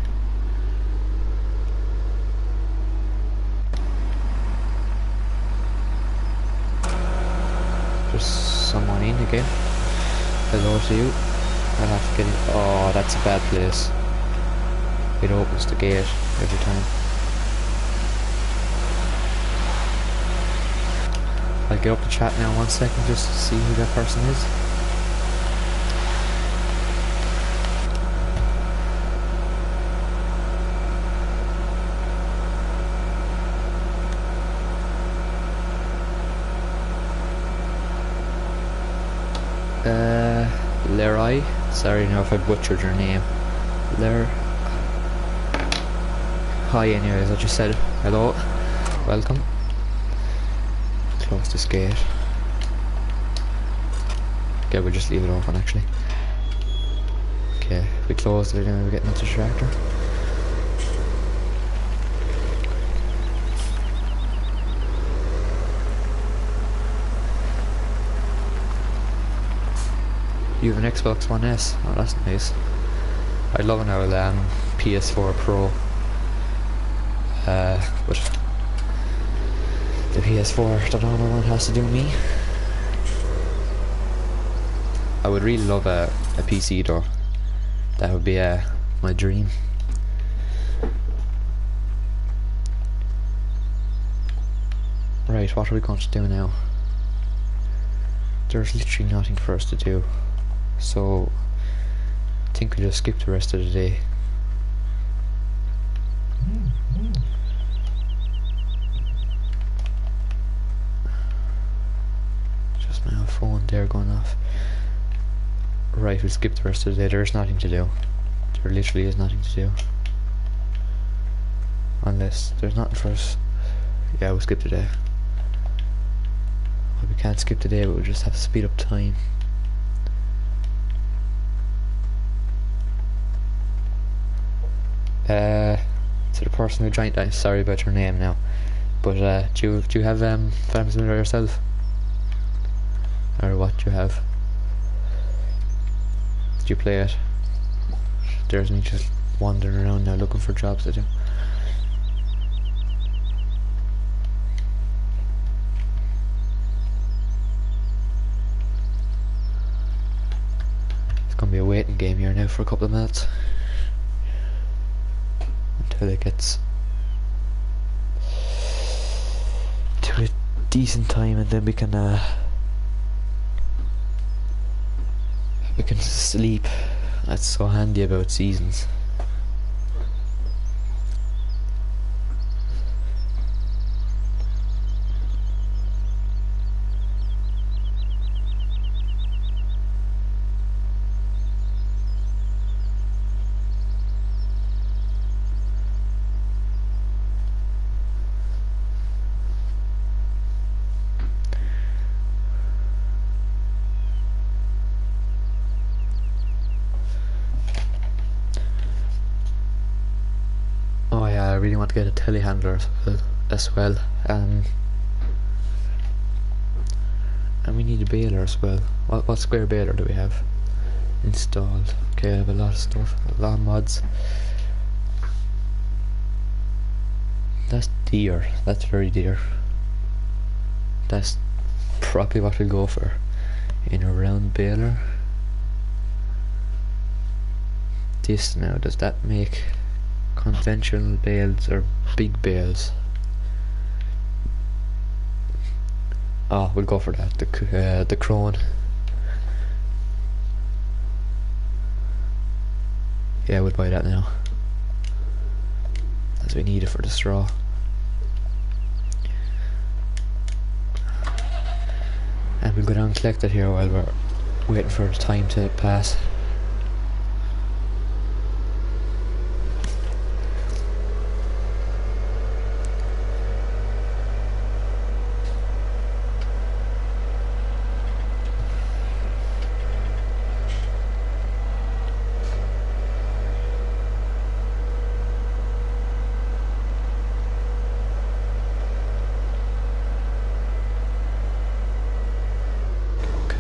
There's someone in again. Hello to you. I'll have to get in. Oh, that's a bad place. It opens the gate every time. I'll get up the chat now 1 second just to see who that person is. Leroy. Sorry now if I butchered your name. Hi anyways, I just said hello, welcome. Close this gate. Okay, we'll just leave it open actually. Okay, we closed it and we're getting into the tractor. You have an Xbox One S? Oh, that's nice. I love an old ps4 Pro. But the ps4, the normal one, has to do me. I would really love a PC though. That would be my dream. Right, what are we going to do now? There's literally nothing for us to do, so I think we'll just skip the rest of the day. Just my phone there going off. Right, we'll skip the rest of the day. There's nothing to do. There literally is nothing to do. Unless there's nothing for us. Yeah, we'll skip the day. Well, we can't skip the day, but we'll just have to speed up time. To the person who joined, I'm sorry about your name now, but do you have Farm Simulator yourself, or what do you have? Did you play it? There's me just wandering around now looking for jobs to do. It's gonna be a waiting game here now for a couple of minutes until it gets to a decent time, and then we can sleep. That's so handy about seasons. Oh yeah, I really want to get a telehandler as well. And we need a baler as well. What square baler do we have installed? Okay, I have a lot of stuff, a lot of mods. That's dear. That's very dear. That's probably what we'll go for. In a round baler. This now, does that make conventional bales or big bales? Oh, we'll go for that. The crone. Yeah, we'll buy that now, as we need it for the straw. And we'll go down and collect it here while we're waiting for the time to pass.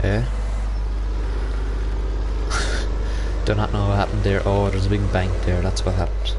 Okay. Do not know what happened there. Oh, there's a big bank there, that's what happened.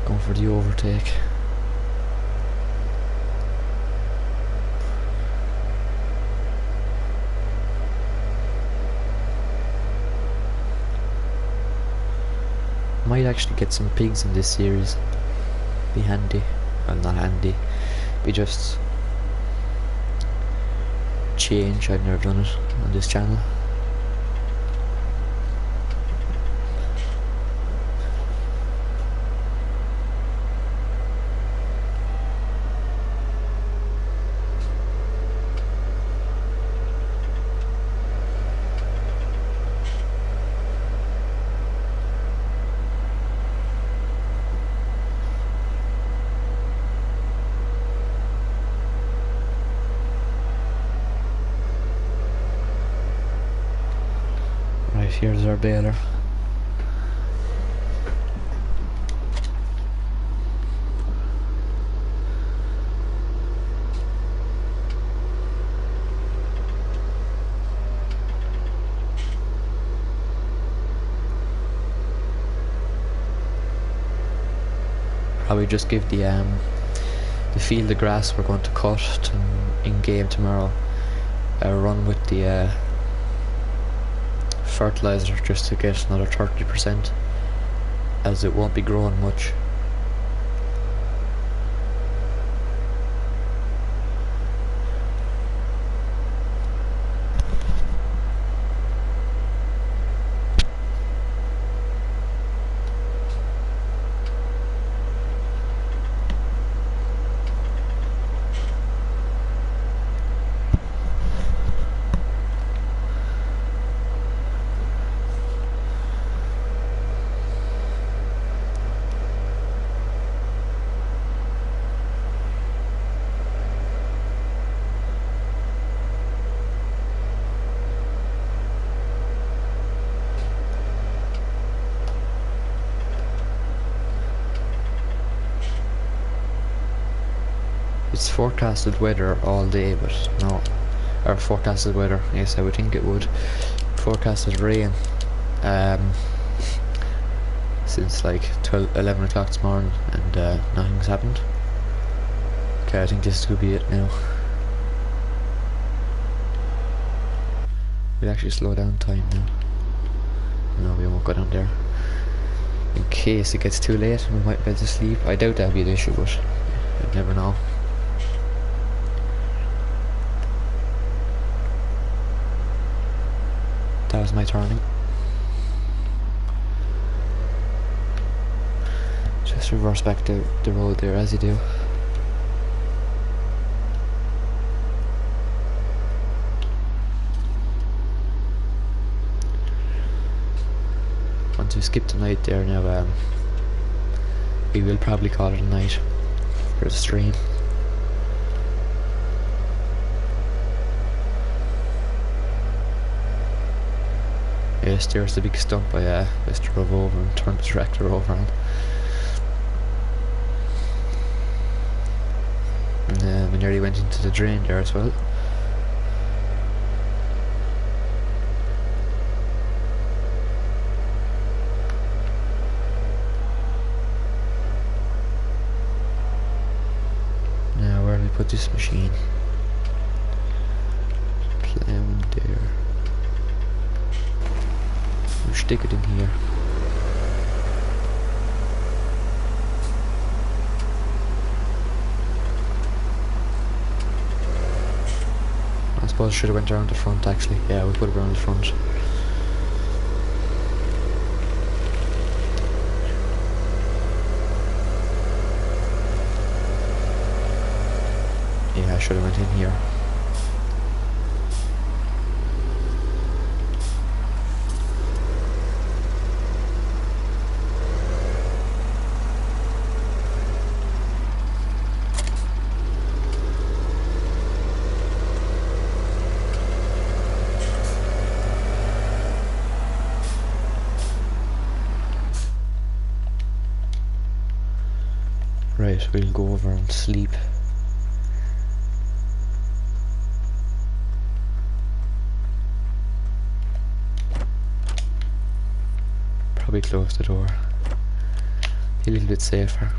Going for the overtake. Might actually get some pigs in this series. Be handy. Well, not handy. Be just change. I've never done it on this channel. Right, here's our baler. Probably just give the field of grass we're going to cut in game tomorrow a run with the fertilizer just to get another 30%, as it won't be growing much. It's forecasted weather all day, but no. Or forecasted weather, yes, I would think it would. Forecasted rain since like 11 o'clock this morning, and nothing's happened. Okay, I think this could be it now. We'll actually slow down time now. No, we won't go down there. In case it gets too late and we might be able to sleep. I doubt that'll be an issue, but you'd never know. That was my turning. Just reverse back the road there as you do. Once we skip the night there now, we will probably call it a night for the stream. Yes, there's the big stump I just drove over and turned the tractor over on. And we nearly went into the drain there as well. Now where do we put this machine? Plough there. We'll stick it in here. I suppose I should have went around the front actually. Yeah, we put it around the front. Yeah, I should have went in here. Right, we'll go over and sleep. Probably close the door. Be a little bit safer.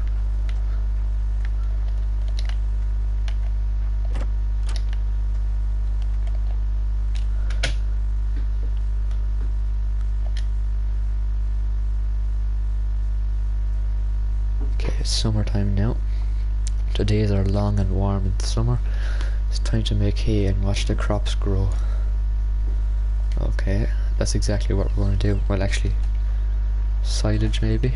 It's summertime now. The days are long and warm in the summer. It's time to make hay and watch the crops grow. Okay, that's exactly what we're going to do. Well, actually, silage maybe.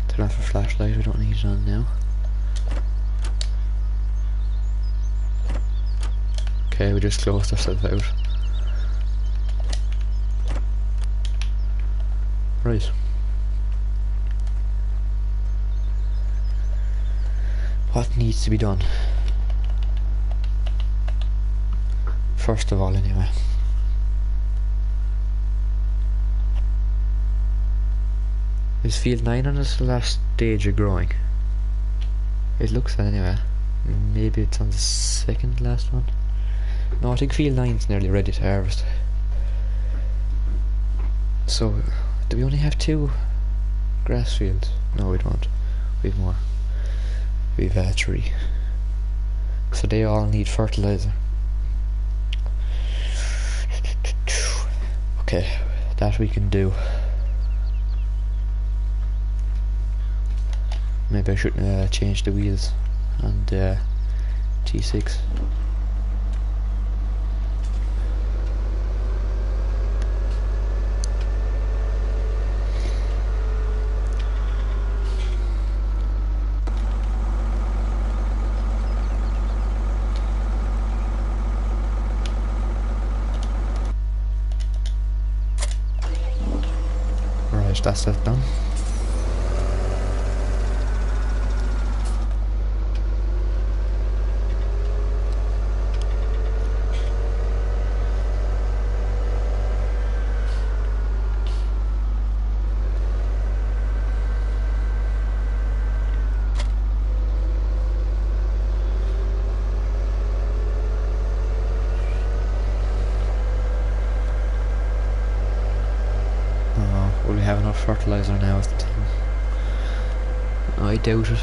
Turn off a flashlight, we don't need it on now. Okay, we just closed ourselves out. Right. What needs to be done? First of all, anyway, Is field 9 on its last stage of growing? It looks that anyway. Maybe it's on the second last one. No, I think field 9's nearly ready to harvest. So, do we only have 2 grass fields? No, we don't. We have more. We have 3. So they all need fertilizer. Okay, that we can do. Maybe I should change the wheels on the T6. Right, that's that done. Will we have enough fertilizer now at the time? I doubt it.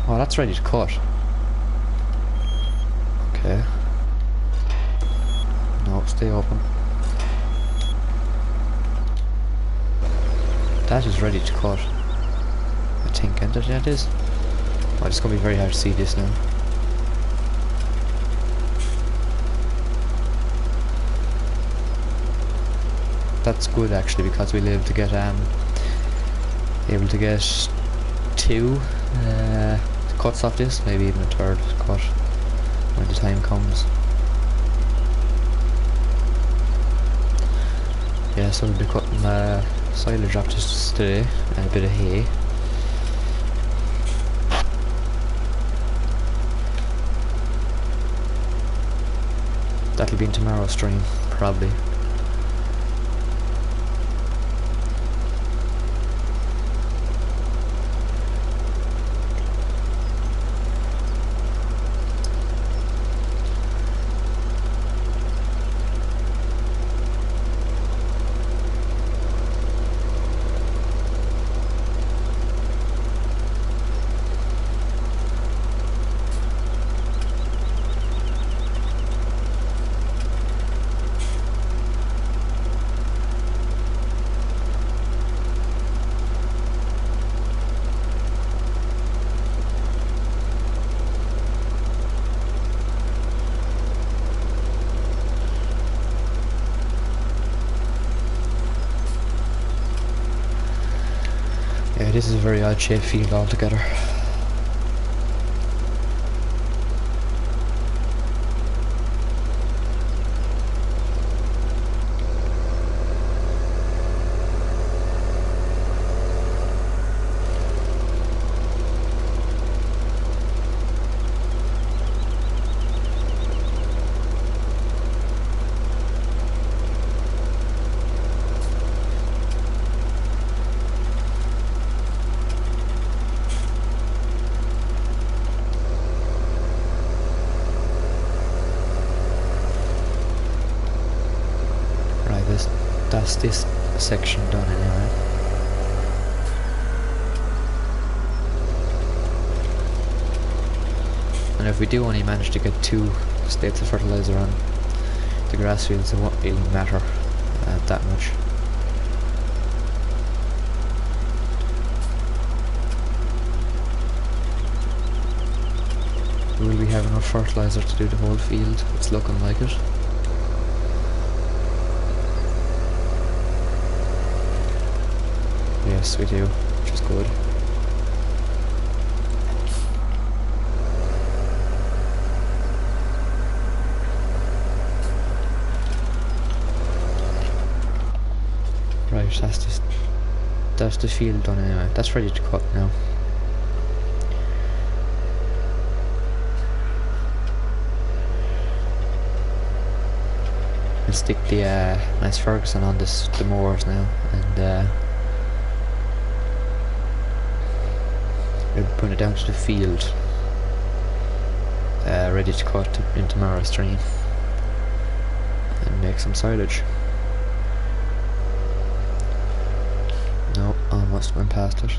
Oh, that's ready to cut. Okay. No, stay open. That is ready to cut. I think, and that is. Oh, it's gonna be very hard to see this now. That's good actually, because we'll be able to get two cuts off this, maybe even a third cut when the time comes. Yeah, so we'll be cutting silage off this today and a bit of hay. That'll be in tomorrow's stream, probably. Yeah, this is a very odd shaped field altogether. That's this section done anyway. And if we do only manage to get 2 states of fertilizer on the grass fields, it won't really matter that much. Will we have enough fertilizer to do the whole field? It's looking like it. Yes, we do, which is good. Right, that's the field done anyway. That's ready to cut now. We'll stick the nice Ferguson on the mowers now, and we'll put it down to the field, ready to cut in tomorrow's stream and make some silage. No, almost went past it.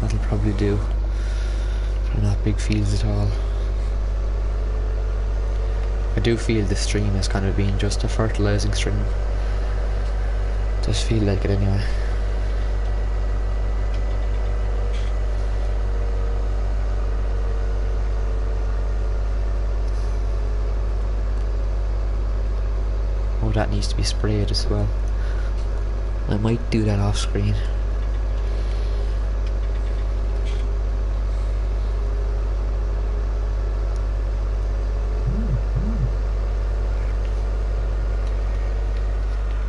That'll probably do. They're not big fields at all. I do feel this stream is kind of being just a fertilising stream. Does feel like it anyway. Oh, that needs to be sprayed as well. I might do that off screen.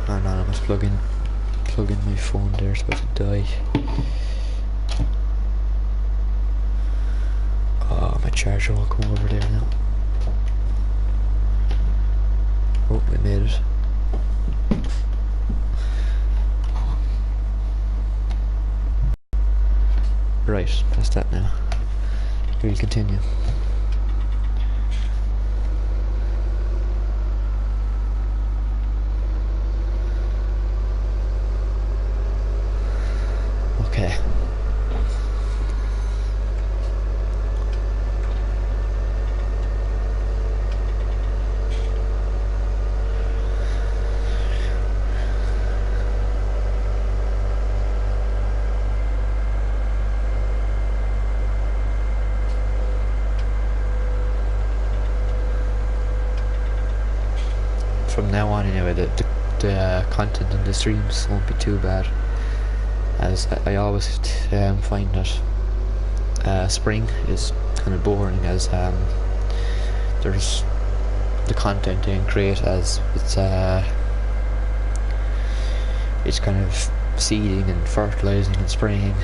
Hold on, I must plug in my phone there, it's about to die. Oh, my charger will come over there now. Oh, we made it. Right, that's that now. We'll continue. Okay. From now on anyway, the content in the streams won't be too bad, as I always find that spring is kind of boring, as there's the content ain't great, as it's kind of seeding and fertilising and spraying,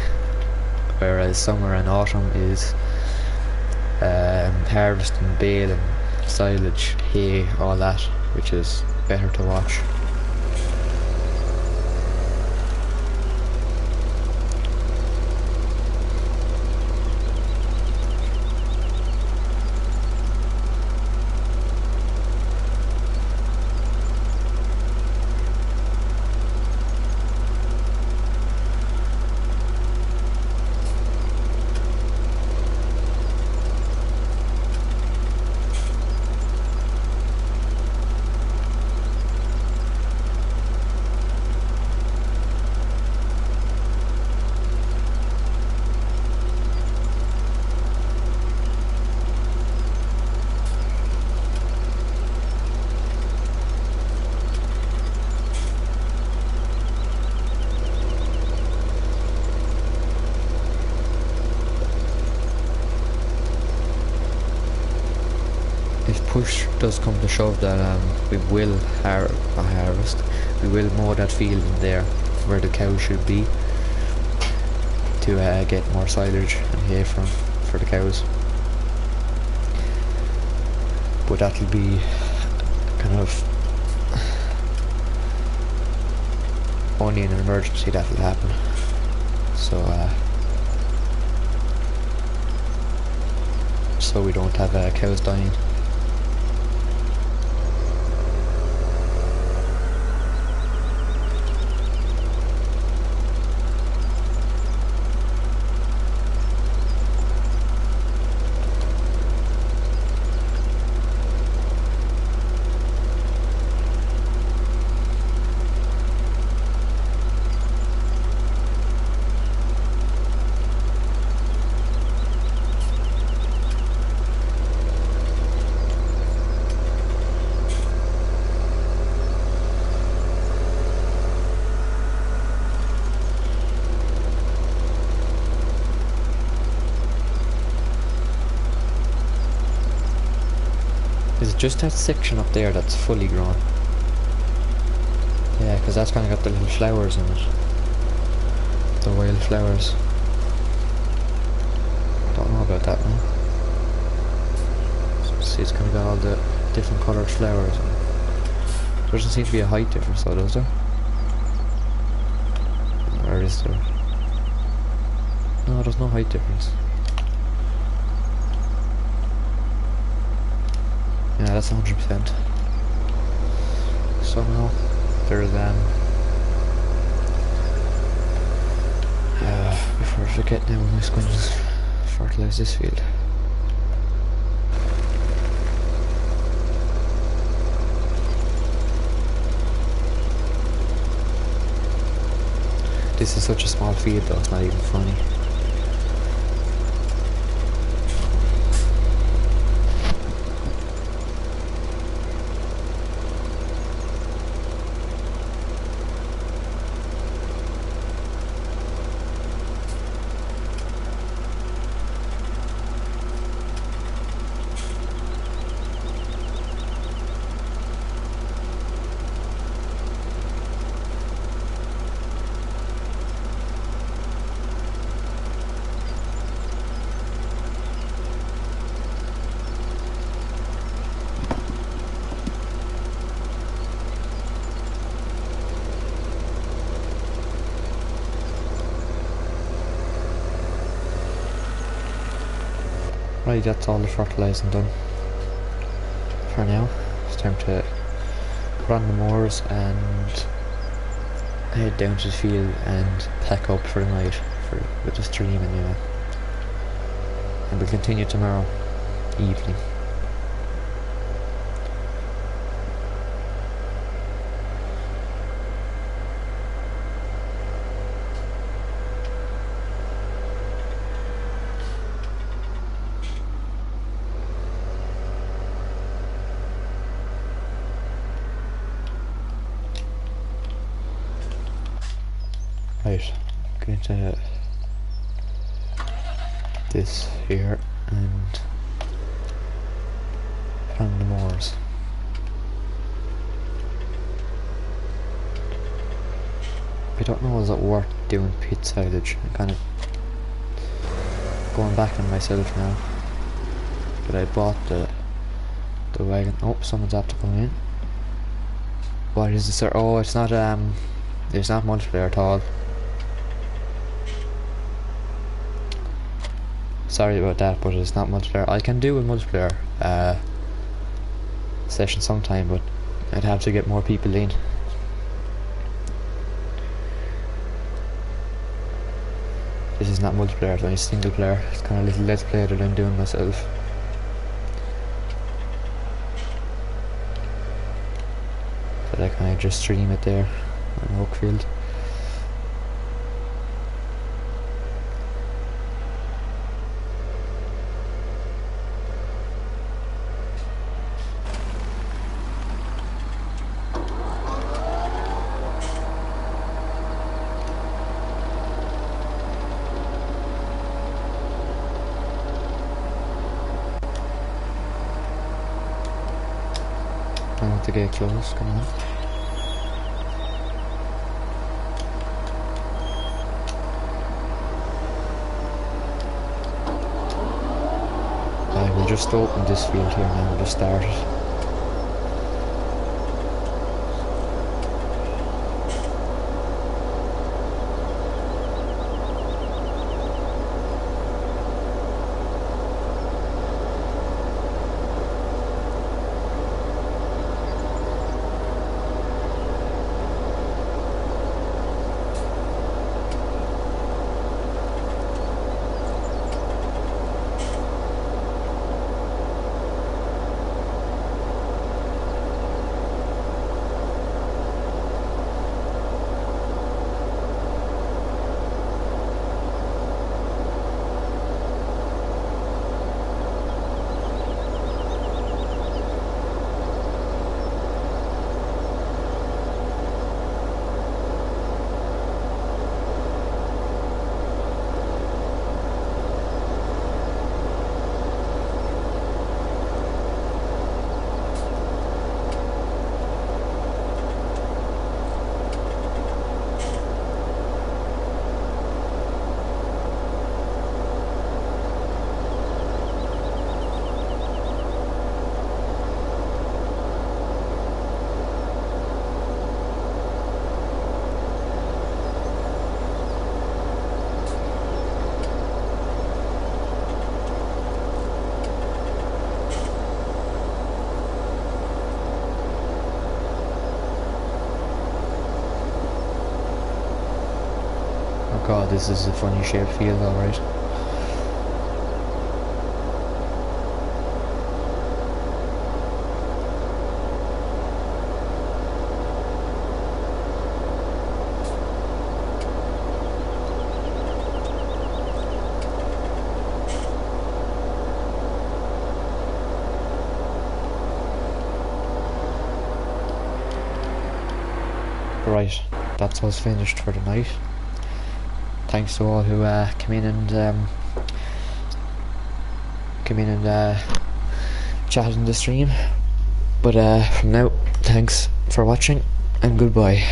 whereas summer and autumn is harvesting, baling, silage, hay, all that, which is better to watch. If push does come to shove, that we will harvest, we will mow that field in there where the cow should be, to get more silage and hay for the cows. But that'll be kind of only in an emergency that'll happen. So we don't have cows dying. just that section up there that's fully grown. Yeah, because that's kind of got the little flowers in it. The wild flowers. Don't know about that now. So see, it's kind of got all the different coloured flowers. There doesn't seem to be a height difference though, does there? Or is there? No, there's no height difference. Yeah, that's 100%. So now there's before I forget now, I'm just going to fertilise this field. This is such a small field though, it's not even funny. Right, that's all the fertilising done for now. It's time to put on the moors and head down to the field and pack up for the night with the stream anyway. And we'll continue tomorrow evening. Right, I'm going to this here and put on the moors. I don't know, is it worth doing pit silage? I'm kind of going back on myself now. But I bought the wagon. Oh, someone's after coming in. What is this, sir? Oh, it's not multiplayer at all. Sorry about that, but it's not multiplayer. I can do a multiplayer session sometime, but I'd have to get more people in. This is not multiplayer, it's only single player. It's kind of a little let's play that I'm doing myself. But I kind of just stream it there on Oakfield. I want to get close, come on. I will just open this field here now, we'll just start it. Oh god, this is a funny shaped field, alright. Right, that's us finished for the night. Thanks to all who came in and chatted in the stream. But from now, thanks for watching and goodbye.